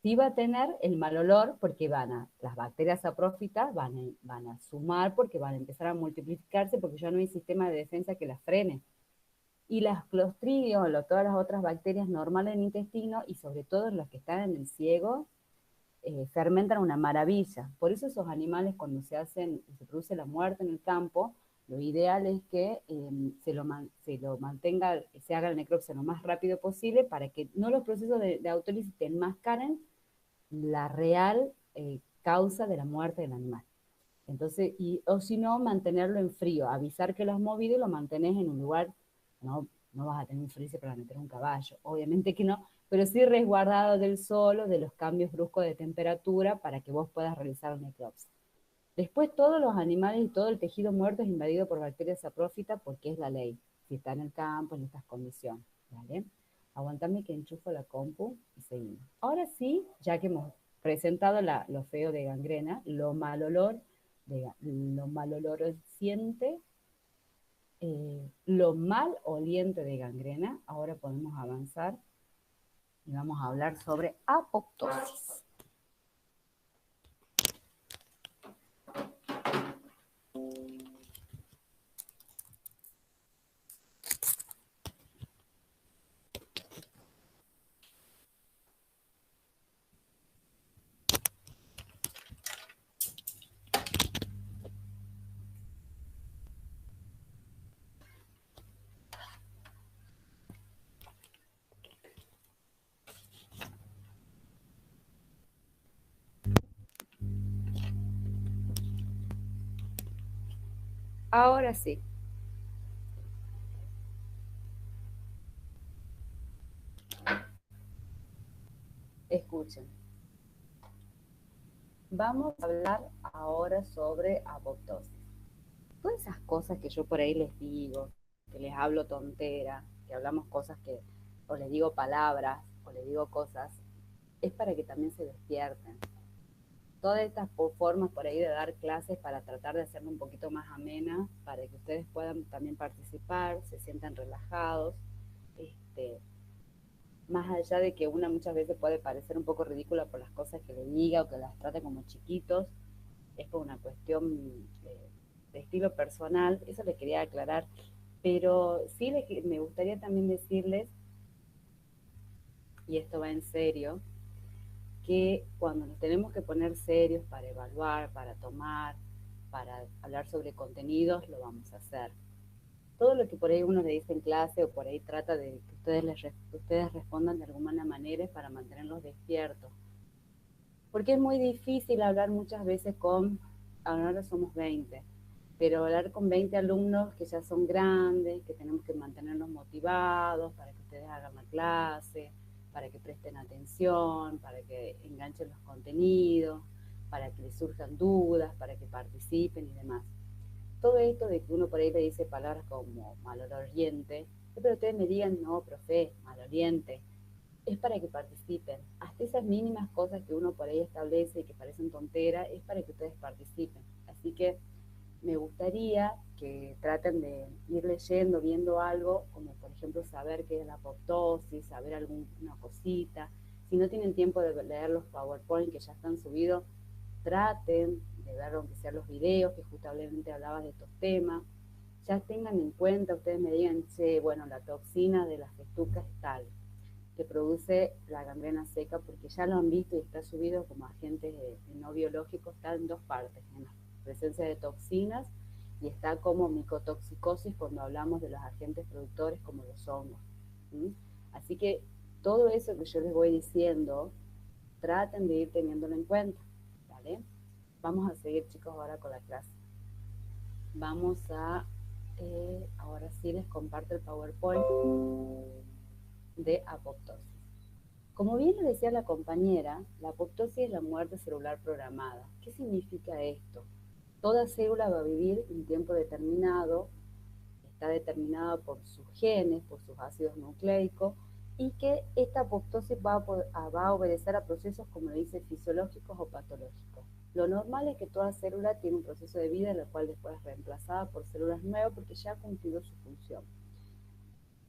Sí va a tener el mal olor porque las bacterias saprófitas van a sumar porque van a empezar a multiplicarse porque ya no hay sistema de defensa que las frene. Y las clostridios, todas las otras bacterias normales del intestino y sobre todo los que están en el ciego, fermentan una maravilla. Por eso esos animales cuando se produce la muerte en el campo, lo ideal es que se lo mantenga, se haga la necropsia lo más rápido posible para que no los procesos de autólisis te enmascaren la real causa de la muerte del animal. Entonces, o si no, mantenerlo en frío, avisar que lo has movido y lo mantenés en un lugar, no vas a tener un freezer para meter un caballo, obviamente que no, pero sí resguardado del sol o de los cambios bruscos de temperatura para que vos puedas realizar la necropsia. Después todos los animales y todo el tejido muerto es invadido por bacterias saprófitas porque es la ley, si está en el campo en estas condiciones, ¿vale? Aguantame que enchufo la compu y seguimos. Ahora sí, ya que hemos presentado lo feo de gangrena, lo mal olorociente, lo mal oliente de gangrena, ahora podemos avanzar y vamos a hablar sobre apoptosis. Ahora sí. Escuchen. Vamos a hablar ahora sobre apoptosis. Todas esas cosas que yo por ahí les digo, que les hablo tontera, que hablamos cosas o les digo palabras, o les digo cosas, es para que también se despierten. Todas estas formas por ahí de dar clases para tratar de hacerlo un poquito más amena, para que ustedes puedan también participar, se sientan relajados, más allá de que una muchas veces puede parecer un poco ridícula por las cosas que le diga o que las trate como chiquitos, es por una cuestión de estilo personal, eso les quería aclarar, pero sí me gustaría también decirles, y esto va en serio, que cuando nos tenemos que poner serios para evaluar, para tomar, para hablar sobre contenidos, lo vamos a hacer. Todo lo que por ahí uno le dice en clase o por ahí trata de que ustedes respondan de alguna manera es para mantenerlos despiertos. Porque es muy difícil hablar muchas veces ahora somos 20, pero hablar con 20 alumnos que ya son grandes, que tenemos que mantenerlos motivados para que ustedes hagan la clase, para que presten atención, para que enganchen los contenidos, para que les surjan dudas, para que participen y demás. Todo esto de que uno por ahí le dice palabras como maloliente, pero ustedes me digan, no, profe, maloliente, es para que participen. Hasta esas mínimas cosas que uno por ahí establece y que parecen tonteras, es para que ustedes participen. Así que me gustaría que traten de ir leyendo, viendo algo, como por ejemplo saber qué es la apoptosis, saber alguna cosita. Si no tienen tiempo de leer los PowerPoint que ya están subidos, traten de ver aunque sean los videos que justamente hablaba de estos temas. Ya tengan en cuenta, ustedes me digan, bueno, la toxina de las festucas es tal, que produce la gangrena seca, porque ya lo han visto y está subido como agentes no biológicos, está en dos partes, en la presencia de toxinas y está como micotoxicosis cuando hablamos de los agentes productores como los hongos. ¿Sí? Así que todo eso que yo les voy diciendo, traten de ir teniéndolo en cuenta, ¿vale? Vamos a seguir, chicos, ahora con la clase. Vamos a, ahora sí les comparto el PowerPoint de apoptosis. Como bien lo decía la compañera, la apoptosis es la muerte celular programada. ¿Qué significa esto? Toda célula va a vivir un tiempo determinado, está determinada por sus genes, por sus ácidos nucleicos, y que esta apoptosis va a obedecer a procesos, como dice, fisiológicos o patológicos. Lo normal es que toda célula tiene un proceso de vida, en la cual después es reemplazada por células nuevas porque ya ha cumplido su función.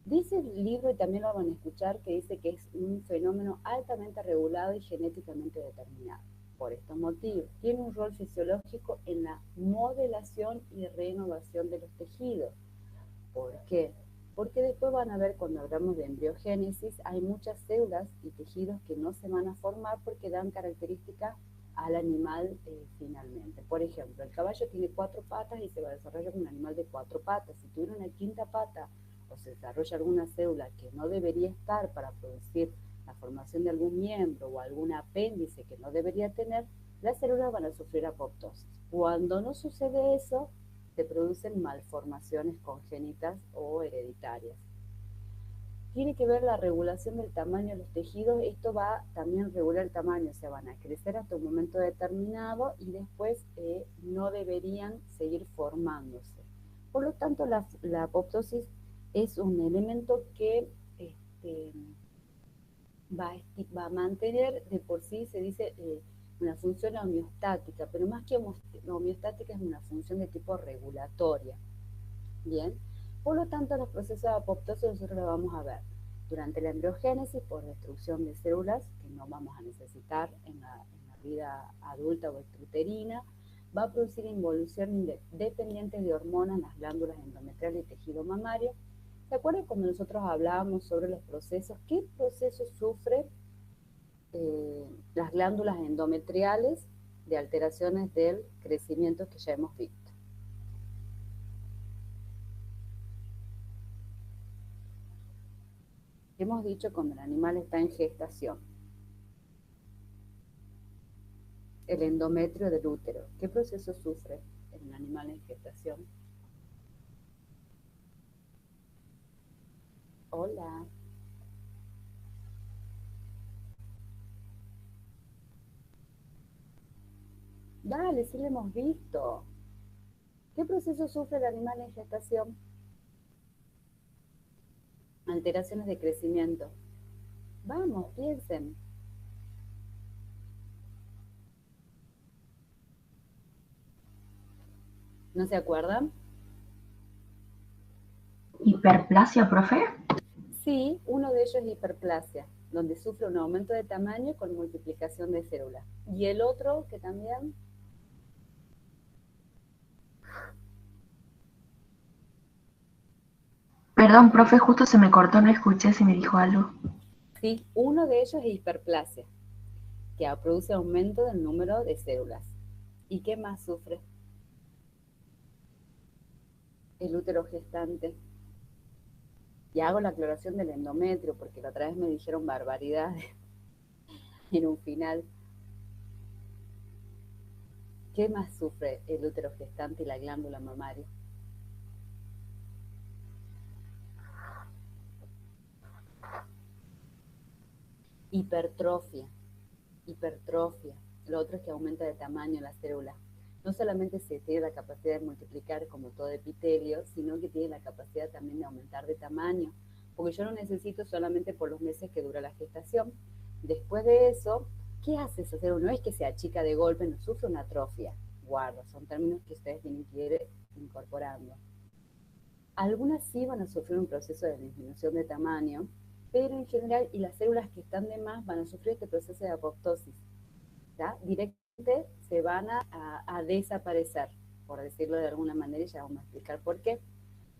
Dice el libro, y también lo van a escuchar, que dice que es un fenómeno altamente regulado y genéticamente determinado. Por estos motivos, tiene un rol fisiológico en la modelación y renovación de los tejidos. ¿Por qué? Porque después van a ver, cuando hablamos de embriogénesis, hay muchas células y tejidos que no se van a formar porque dan características al animal finalmente. Por ejemplo, el caballo tiene 4 patas y se va a desarrollar como un animal de 4 patas. Si tuviera una quinta pata o se desarrolla alguna célula que no debería estar para producir la formación de algún miembro o algún apéndice que no debería tener, las células van a sufrir apoptosis. Cuando no sucede eso, se producen malformaciones congénitas o hereditarias. Tiene que ver la regulación del tamaño de los tejidos. Esto va también a regular el tamaño, o sea, van a crecer hasta un momento determinado y después no deberían seguir formándose. Por lo tanto, la apoptosis es un elemento que va a mantener de por sí, se dice, una función homeostática, pero más que homeostática es una función de tipo regulatoria. Bien, por lo tanto, los procesos de apoptosis nosotros los vamos a ver durante la embriogénesis por destrucción de células que no vamos a necesitar en la vida adulta o extrauterina. Va a producir involución dependiente de hormonas en las glándulas endometriales y tejido mamario. ¿Se acuerdan cuando nosotros hablábamos sobre los procesos? ¿Qué procesos sufren las glándulas endometriales de alteraciones del crecimiento que ya hemos visto? Hemos dicho cuando el animal está en gestación. El endometrio del útero. ¿Qué proceso sufre en un animal en gestación? Hola. Dale, sí lo hemos visto. ¿Qué proceso sufre el animal en gestación? Alteraciones de crecimiento. Vamos, piensen. ¿No se acuerdan? ¿Hiperplasia, profe? Sí, uno de ellos es hiperplasia, donde sufre un aumento de tamaño con multiplicación de células. ¿Y el otro que también? Perdón, profe, justo se me cortó, no escuché si me dijo algo. Sí, uno de ellos es hiperplasia, que produce aumento del número de células. ¿Y qué más sufre? El útero gestante. Y hago la aclaración del endometrio, porque la otra vez me dijeron barbaridades en un final. ¿Qué más sufre el útero gestante y la glándula mamaria? Hipertrofia. Hipertrofia. Lo otro es que aumenta de tamaño la célula. No solamente se tiene la capacidad de multiplicar como todo epitelio, sino que tiene la capacidad también de aumentar de tamaño, porque yo lo necesito solamente por los meses que dura la gestación. Después de eso, ¿qué hace esa célula? No es que se achica de golpe, no sufre una atrofia. Guarda, son términos que ustedes tienen que ir incorporando. Algunas sí van a sufrir un proceso de disminución de tamaño, pero en general, y las células que están de más van a sufrir este proceso de apoptosis. ¿Ya? Directamente se van a desaparecer, por decirlo de alguna manera, y ya vamos a explicar por qué.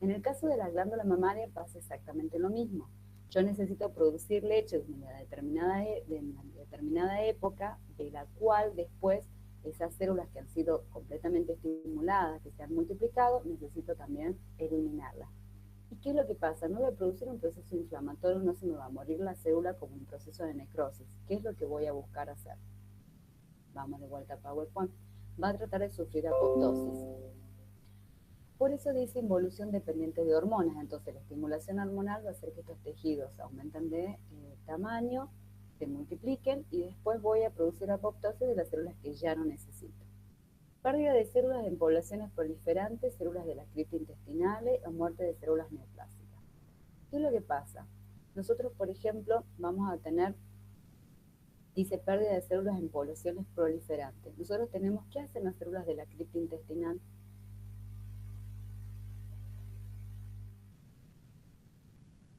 En el caso de la glándula mamaria pasa exactamente lo mismo. Yo necesito producir leche de una determinada época, de la cual después esas células que han sido completamente estimuladas, que se han multiplicado, necesito también eliminarlas. ¿Y qué es lo que pasa? No voy a producir un proceso inflamatorio, no se me va a morir la célula como un proceso de necrosis. ¿Qué es lo que voy a buscar hacer? Vamos de vuelta a PowerPoint. Va a tratar de sufrir apoptosis. Por eso dice involución dependiente de hormonas. Entonces la estimulación hormonal va a hacer que estos tejidos aumenten de tamaño, se multipliquen y después voy a producir apoptosis de las células que ya no necesito. Pérdida de células en poblaciones proliferantes, células de las criptas intestinales o muerte de células neoplásicas. ¿Qué es lo que pasa? Nosotros, por ejemplo, vamos a tener, dice pérdida de células en poblaciones proliferantes. Nosotros tenemos, ¿qué hacen las células de la cripta intestinal?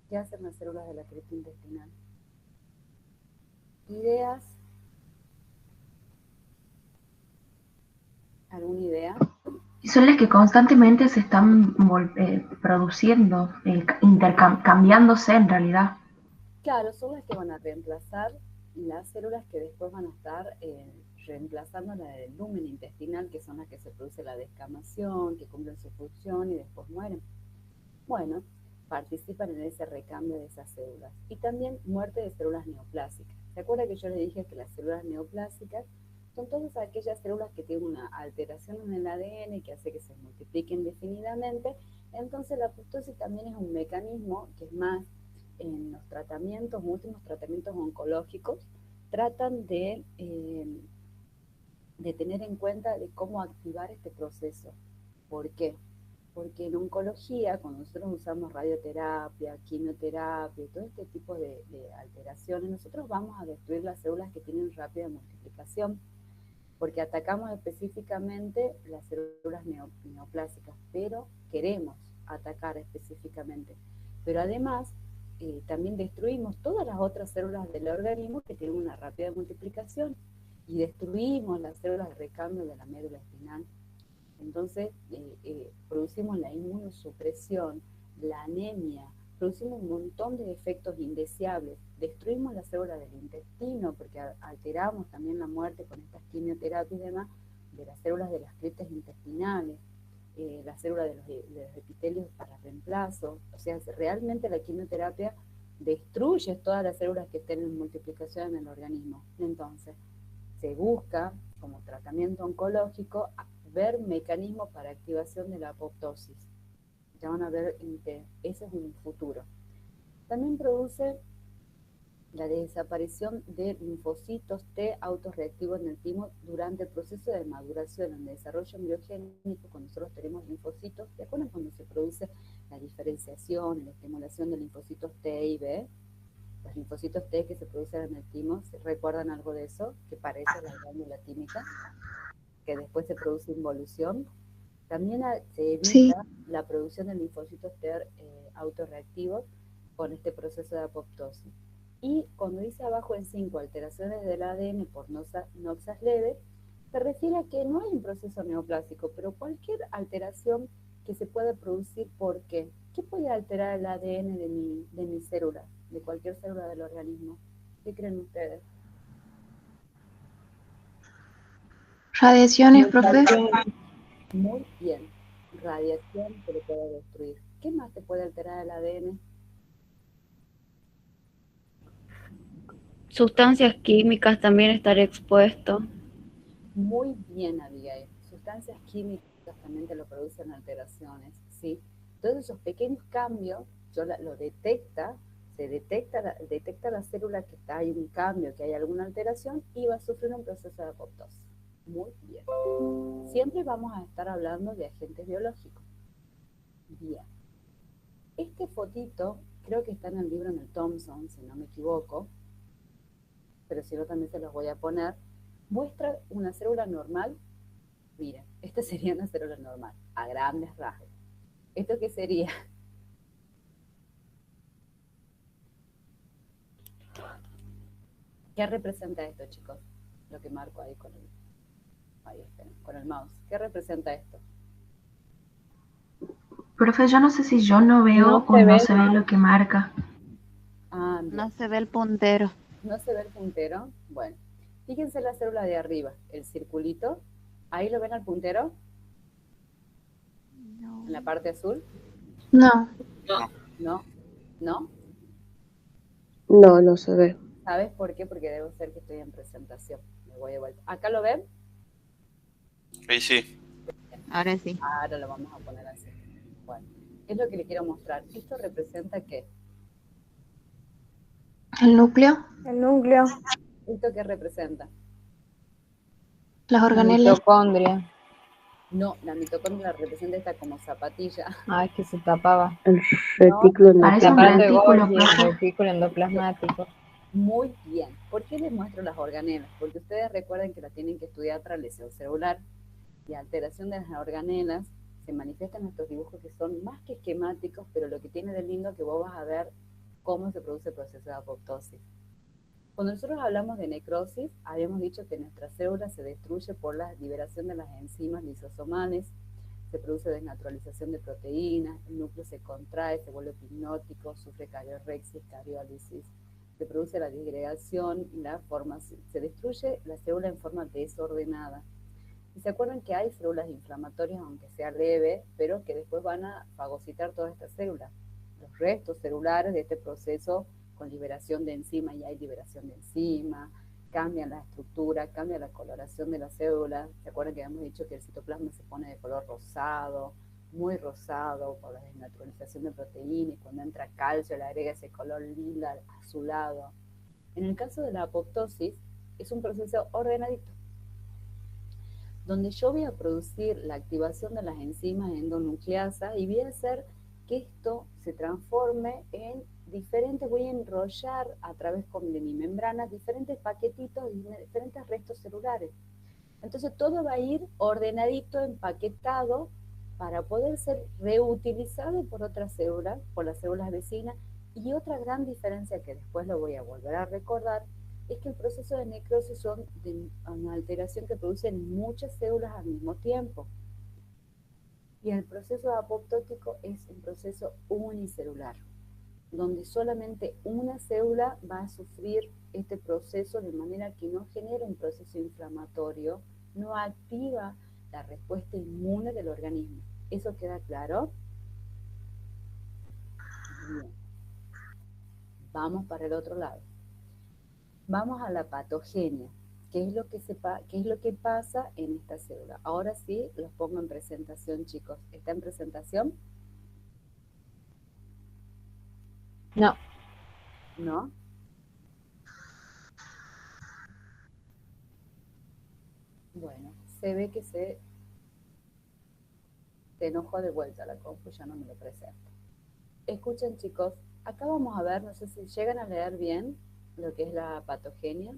¿Qué hacen las células de la cripta intestinal? ¿Ideas? ¿Alguna idea? Y son las que constantemente se están produciendo, intercambiándose en realidad. Claro, son las que van a reemplazar las células que después van a estar reemplazando la del lumen intestinal, que son las que se produce la descamación, que cumplen su función y después mueren. Bueno, participan en ese recambio de esas células. Y también muerte de células neoplásicas. ¿Se acuerda que yo le dije que las células neoplásicas son todas aquellas células que tienen una alteración en el ADN que hace que se multipliquen definidamente? Entonces la apoptosis también es un mecanismo que es más en los tratamientos, últimos tratamientos oncológicos, tratan de tener en cuenta de cómo activar este proceso. ¿Por qué? Porque en oncología, cuando nosotros usamos radioterapia, quimioterapia, todo este tipo de alteraciones, nosotros vamos a destruir las células que tienen rápida multiplicación, porque atacamos específicamente las células neoplásicas, pero queremos atacar específicamente. Pero además, también destruimos todas las otras células del organismo que tienen una rápida multiplicación, y destruimos las células de recambio de la médula espinal. Entonces, producimos la inmunosupresión, la anemia, producimos un montón de efectos indeseables, destruimos las células del intestino, porque alteramos también la muerte con estas quimioterapias y demás, de las células de las criptas intestinales, las células de los epitelios para reemplazo. O sea, realmente la quimioterapia destruye todas las células que estén en multiplicación en el organismo. Entonces, se busca, como tratamiento oncológico, ver mecanismos para activación de la apoptosis. Ya van a ver que ese es un futuro. También produce la desaparición de linfocitos T autorreactivos en el timo durante el proceso de maduración, en el desarrollo embriogénico. Cuando nosotros tenemos linfocitos, ¿se acuerdan cuando se produce la diferenciación, la estimulación de linfocitos T y B? Los linfocitos T que se producen en el timo, ¿se recuerdan algo de eso? Que parece la glándula tímica, que después se produce involución. También se evita la producción de linfocitos T autorreactivos con este proceso de apoptosis. Y cuando dice abajo en 5 alteraciones del ADN por noxas leves, se refiere a que no hay un proceso neoplásico, pero cualquier alteración que se pueda producir. ¿Por qué? ¿Qué puede alterar el ADN de mi célula, de cualquier célula del organismo? ¿Qué creen ustedes? Radiaciones, profe. Muy bien. Radiación que lo puede destruir. ¿Qué más te puede alterar el ADN? Sustancias químicas, también estar expuesto. Muy bien, Abigail. Sustancias químicas también te lo producen alteraciones, ¿sí? Todos esos pequeños cambios, lo detecta, se detecta la célula que hay un cambio, que hay alguna alteración, y va a sufrir un proceso de apoptosis. Muy bien. Siempre vamos a estar hablando de agentes biológicos. Bien. Este fotito, creo que está en el libro en el Thomson, si no me equivoco, pero si no también se los voy a poner, muestra una célula normal. Miren, esta sería una célula normal, a grandes rasgos. ¿Esto qué sería? ¿Qué representa esto, chicos? Lo que marco ahí con el mouse. ¿Qué representa esto? Profe, yo no sé si yo no veo o no se ve lo que marca. Ah, bien. No se ve el puntero. ¿No se ve el puntero? Bueno, fíjense la célula de arriba, el circulito. ¿Ahí lo ven al puntero? No. ¿En la parte azul? No. ¿No? ¿No? No, no se ve. ¿Sabes por qué? Porque debo ser que estoy en presentación. Me voy de vuelta. ¿Acá lo ven? Ahí sí. Ahora sí. Ahora lo vamos a poner así. Bueno, es lo que le quiero mostrar. ¿Esto representa qué? El núcleo. El núcleo. ¿Esto qué representa? Las organelas. Mitocondria. No, la mitocondria la representa esta como zapatilla. Ah, es que se tapaba. El retículo Parece El un endoplasmático. aparato de retículo, Golgi, el profe. retículo endoplasmático. Muy bien. ¿Por qué les muestro las organelas? Porque ustedes recuerdan que la tienen que estudiar tras lesión celular y alteración de las organelas se manifiestan en estos dibujos que son más que esquemáticos, pero lo que tiene de lindo es que vos vas a ver cómo se produce el proceso de apoptosis. Cuando nosotros hablamos de necrosis, habíamos dicho que nuestra célula se destruye por la liberación de las enzimas lisosomales, se produce desnaturalización de proteínas, el núcleo se contrae, se vuelve hipnótico, sufre cariorexis, cariólisis, se produce la disgregación, se destruye la célula en forma desordenada. Y se acuerdan que hay células inflamatorias, aunque sea leve, pero que después van a fagocitar todas estas células. Los restos celulares de este proceso con liberación de enzima, y hay liberación de enzima, cambian la estructura, cambia la coloración de las células. ¿Se acuerdan que habíamos dicho que el citoplasma se pone de color rosado, muy rosado por la desnaturalización de proteínas, y cuando entra calcio le agrega ese color lila, azulado? En el caso de la apoptosis, es un proceso ordenadito, donde yo voy a producir la activación de las enzimas endonucleasas y voy a hacer que esto se transforme en diferentes, voy a enrollar a través de mi membrana diferentes paquetitos y diferentes restos celulares. Entonces todo va a ir ordenadito, empaquetado, para poder ser reutilizado por otras células, por las células vecinas. Y otra gran diferencia que después lo voy a volver a recordar es que el proceso de necrosis son de una alteración que producen muchas células al mismo tiempo. Y el proceso apoptótico es un proceso unicelular, donde solamente una célula va a sufrir este proceso de manera que no genera un proceso inflamatorio, no activa la respuesta inmune del organismo. ¿Eso queda claro? Bien. Vamos para el otro lado. Vamos a la patogenia. ¿Qué es lo que pasa en esta célula? Ahora sí, los pongo en presentación, chicos. ¿Está en presentación? No. ¿No? Bueno, se ve que se enojó de vuelta la compu, ya no me lo presento. Escuchen, chicos, acá vamos a ver, no sé si llegan a leer bien lo que es la patogenia.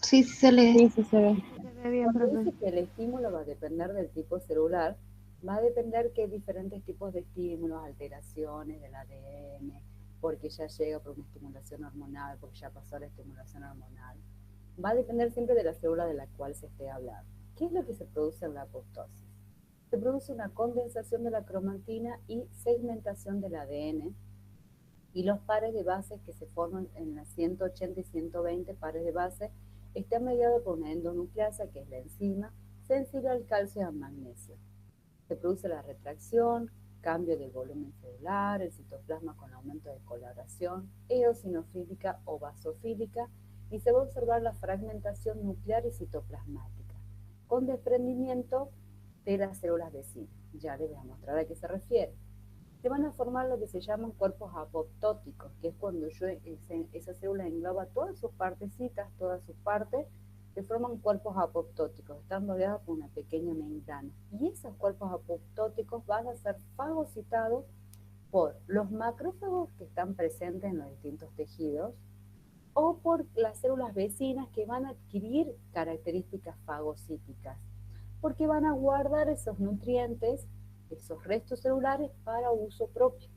Sí, sí se lee. Sí, sí se ve. Se ve bien, Cuando profe. dice que el estímulo va a depender del tipo celular, va a depender que hay diferentes tipos de estímulos, alteraciones del ADN, porque ya llega por una estimulación hormonal, porque ya pasó la estimulación hormonal. Va a depender siempre de la célula de la cual se esté hablando. ¿Qué es lo que se produce en la apoptosis? Se produce una condensación de la cromatina y segmentación del ADN, y los pares de bases que se forman en las 180 y 120 pares de base están mediados por una endonucleasa, que es la enzima sensible al calcio y al magnesio. Se produce la retracción, cambio del volumen celular, el citoplasma con aumento de coloración, eosinofílica o basofílica, y se va a observar la fragmentación nuclear y citoplasmática, con desprendimiento de las células vecinas. Ya les voy a mostrar a qué se refiere. Se van a formar lo que se llaman cuerpos apoptóticos, que es cuando esa célula engloba todas sus partecitas, todas sus partes, se forman cuerpos apoptóticos, están rodeados por una pequeña membrana. Y esos cuerpos apoptóticos van a ser fagocitados por los macrófagos que están presentes en los distintos tejidos, o por las células vecinas que van a adquirir características fagocíticas, porque van a guardar esos nutrientes, esos restos celulares para uso propio.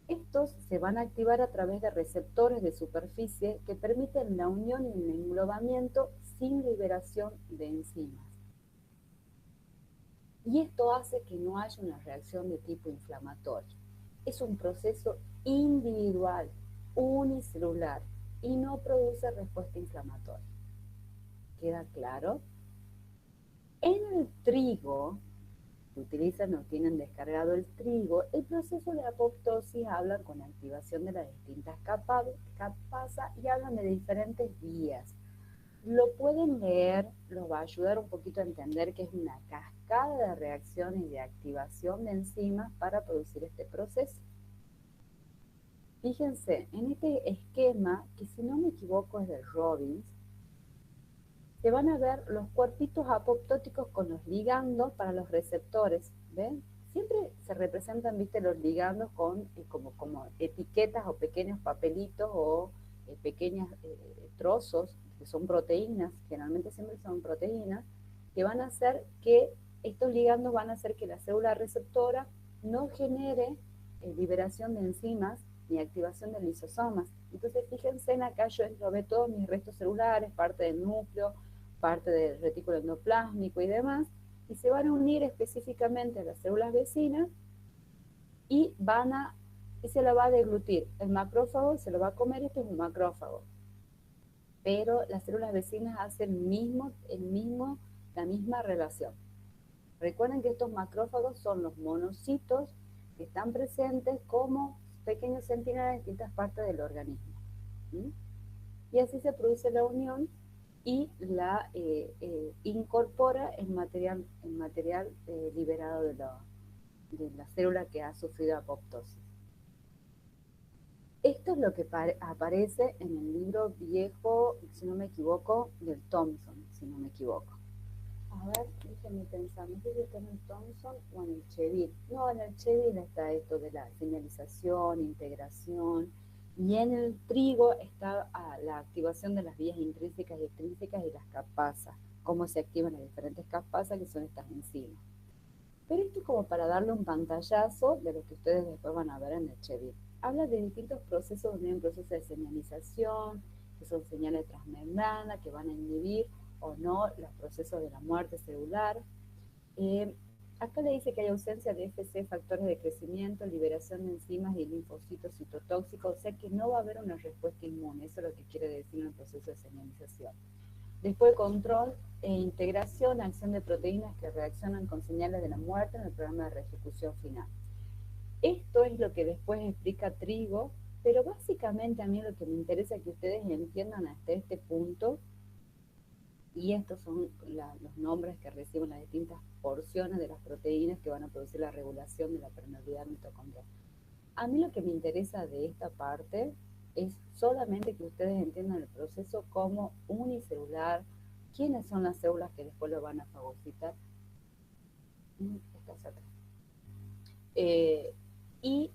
Estos se van a activar a través de receptores de superficie que permiten la unión y el englobamiento sin liberación de enzimas. Y esto hace que no haya una reacción de tipo inflamatorio. Es un proceso individual, unicelular, y no produce respuesta inflamatoria. ¿Queda claro? En el trigo, que utilizan o tienen descargado el trigo, el proceso de apoptosis habla con activación de las distintas capas y hablan de diferentes vías. Lo pueden leer, los va a ayudar un poquito a entender que es una cascada de reacciones y de activación de enzimas para producir este proceso. Fíjense, en este esquema, que si no me equivoco es de Robbins, se van a ver los cuerpitos apoptóticos con los ligandos para los receptores, ¿ven? Siempre se representan, viste, los ligandos con como etiquetas o pequeños papelitos o pequeños trozos, que son proteínas, generalmente siempre son proteínas, que van a hacer que estos ligandos van a hacer que la célula receptora no genere liberación de enzimas ni activación de lisosomas. Entonces, fíjense en acá, yo englobé todos mis restos celulares, parte del núcleo, parte del retículo endoplásmico y demás, y se van a unir específicamente a las células vecinas y se la va a deglutir. El macrófago se lo va a comer, este es un macrófago. Pero las células vecinas hacen la misma relación. Recuerden que estos macrófagos son los monocitos que están presentes como pequeños centinelas en distintas partes del organismo. ¿Sí? Y así se produce la unión y la incorpora el material liberado de la célula que ha sufrido apoptosis. Esto es lo que aparece en el libro viejo, si no me equivoco, del Thomson, si no me equivoco. A ver, déjenme pensar, no sé si está en el Thomson o en el Cheville. No, en el Cheville está esto de la señalización, integración, y en el trigo está la activación de las vías intrínsecas y extrínsecas y las capasas, cómo se activan las diferentes capasas que son estas enzimas. Pero esto es como para darle un pantallazo de lo que ustedes después van a ver en el Cheville. Habla de distintos procesos, donde hay un proceso de señalización, que son señales transmembrana, que van a inhibir o no los procesos de la muerte celular. Acá le dice que hay ausencia de FC, factores de crecimiento, liberación de enzimas y linfocitos citotóxicos, o sea que no va a haber una respuesta inmune, eso es lo que quiere decir en el proceso de señalización. Después control e integración, acción de proteínas que reaccionan con señales de la muerte en el programa de reejecución final. Esto es lo que después explica Trigo, pero básicamente a mí lo que me interesa es que ustedes entiendan hasta este punto, y estos son los nombres que reciben las distintas porciones de las proteínas que van a producir la regulación de la permeabilidad mitocondrial. A mí lo que me interesa de esta parte es solamente que ustedes entiendan el proceso como unicelular, quiénes son las células que después lo van a fagocitar. Estas atrás. Y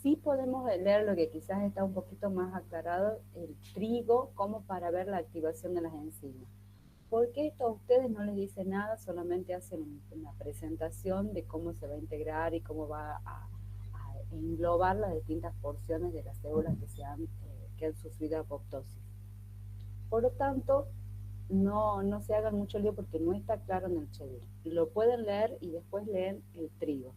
sí podemos leer lo que quizás está un poquito más aclarado, el trigo, como para ver la activación de las enzimas. Porque esto a ustedes no les dice nada, solamente hacen una presentación de cómo se va a integrar y cómo va a englobar las distintas porciones de las células que han sufrido apoptosis. Por lo tanto, no se hagan mucho lío porque no está claro en el Cheville. Lo pueden leer y después leen el trigo.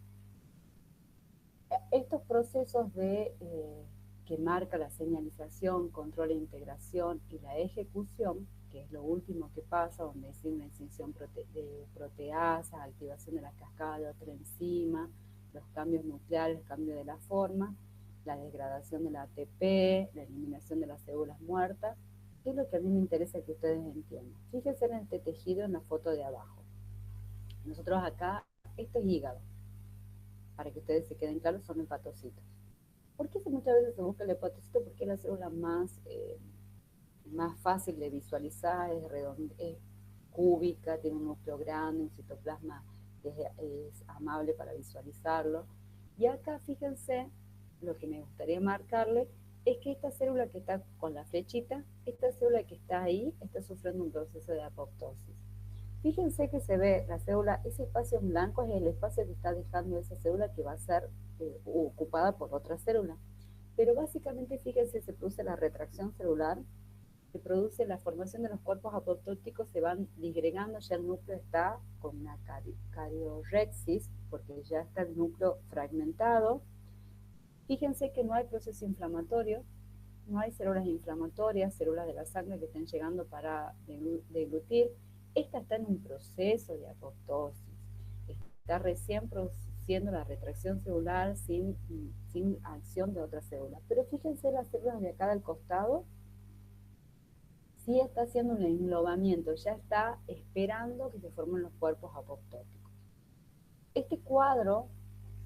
Estos procesos que marca la señalización, control e integración y la ejecución, que es lo último que pasa, donde es una extinción de proteasas, activación de la cascada de otra enzima, los cambios nucleares, el cambio de la forma, la degradación del ATP, la eliminación de las células muertas, es lo que a mí me interesa que ustedes entiendan. Fíjense en este tejido en la foto de abajo. Nosotros acá, esto es hígado. Para que ustedes se queden claros, son hepatocitos. ¿Por qué muchas veces se busca el hepatocito? Porque es la célula más fácil de visualizar, es cúbica, tiene un núcleo grande, un citoplasma que es amable para visualizarlo. Y acá, fíjense, lo que me gustaría marcarle es que esta célula que está con la flechita, esta célula que está ahí, está sufriendo un proceso de apoptosis. Fíjense que se ve la célula, ese espacio en blanco es el espacio que está dejando esa célula que va a ser ocupada por otra célula. Pero básicamente, fíjense, se produce la retracción celular, se produce la formación de los cuerpos apoptóticos, se van disgregando, ya el núcleo está con una cariorexis, porque ya está el núcleo fragmentado. Fíjense que no hay proceso inflamatorio, no hay células inflamatorias, células de la sangre que estén llegando para deglutir. Esta está en un proceso de apoptosis, está recién produciendo la retracción celular sin acción de otra célula. Pero fíjense las células de acá del costado, sí está haciendo un englobamiento, ya está esperando que se formen los cuerpos apoptóticos. Este cuadro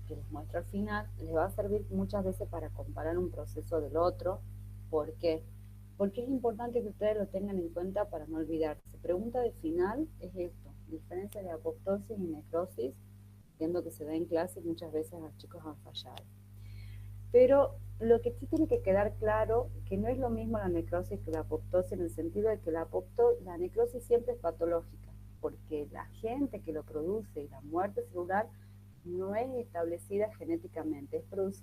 que les muestro al final les va a servir muchas veces para comparar un proceso del otro. ¿Por qué? porque es importante que ustedes lo tengan en cuenta para no olvidarse. Pregunta de final es esto, diferencia de apoptosis y necrosis, viendo que se da en clase y muchas veces los chicos han fallado. Pero lo que sí tiene que quedar claro, que no es lo mismo la necrosis que la apoptosis, en el sentido de que la necrosis siempre es patológica, porque la gente que lo produce y la muerte celular no es establecida genéticamente, es producida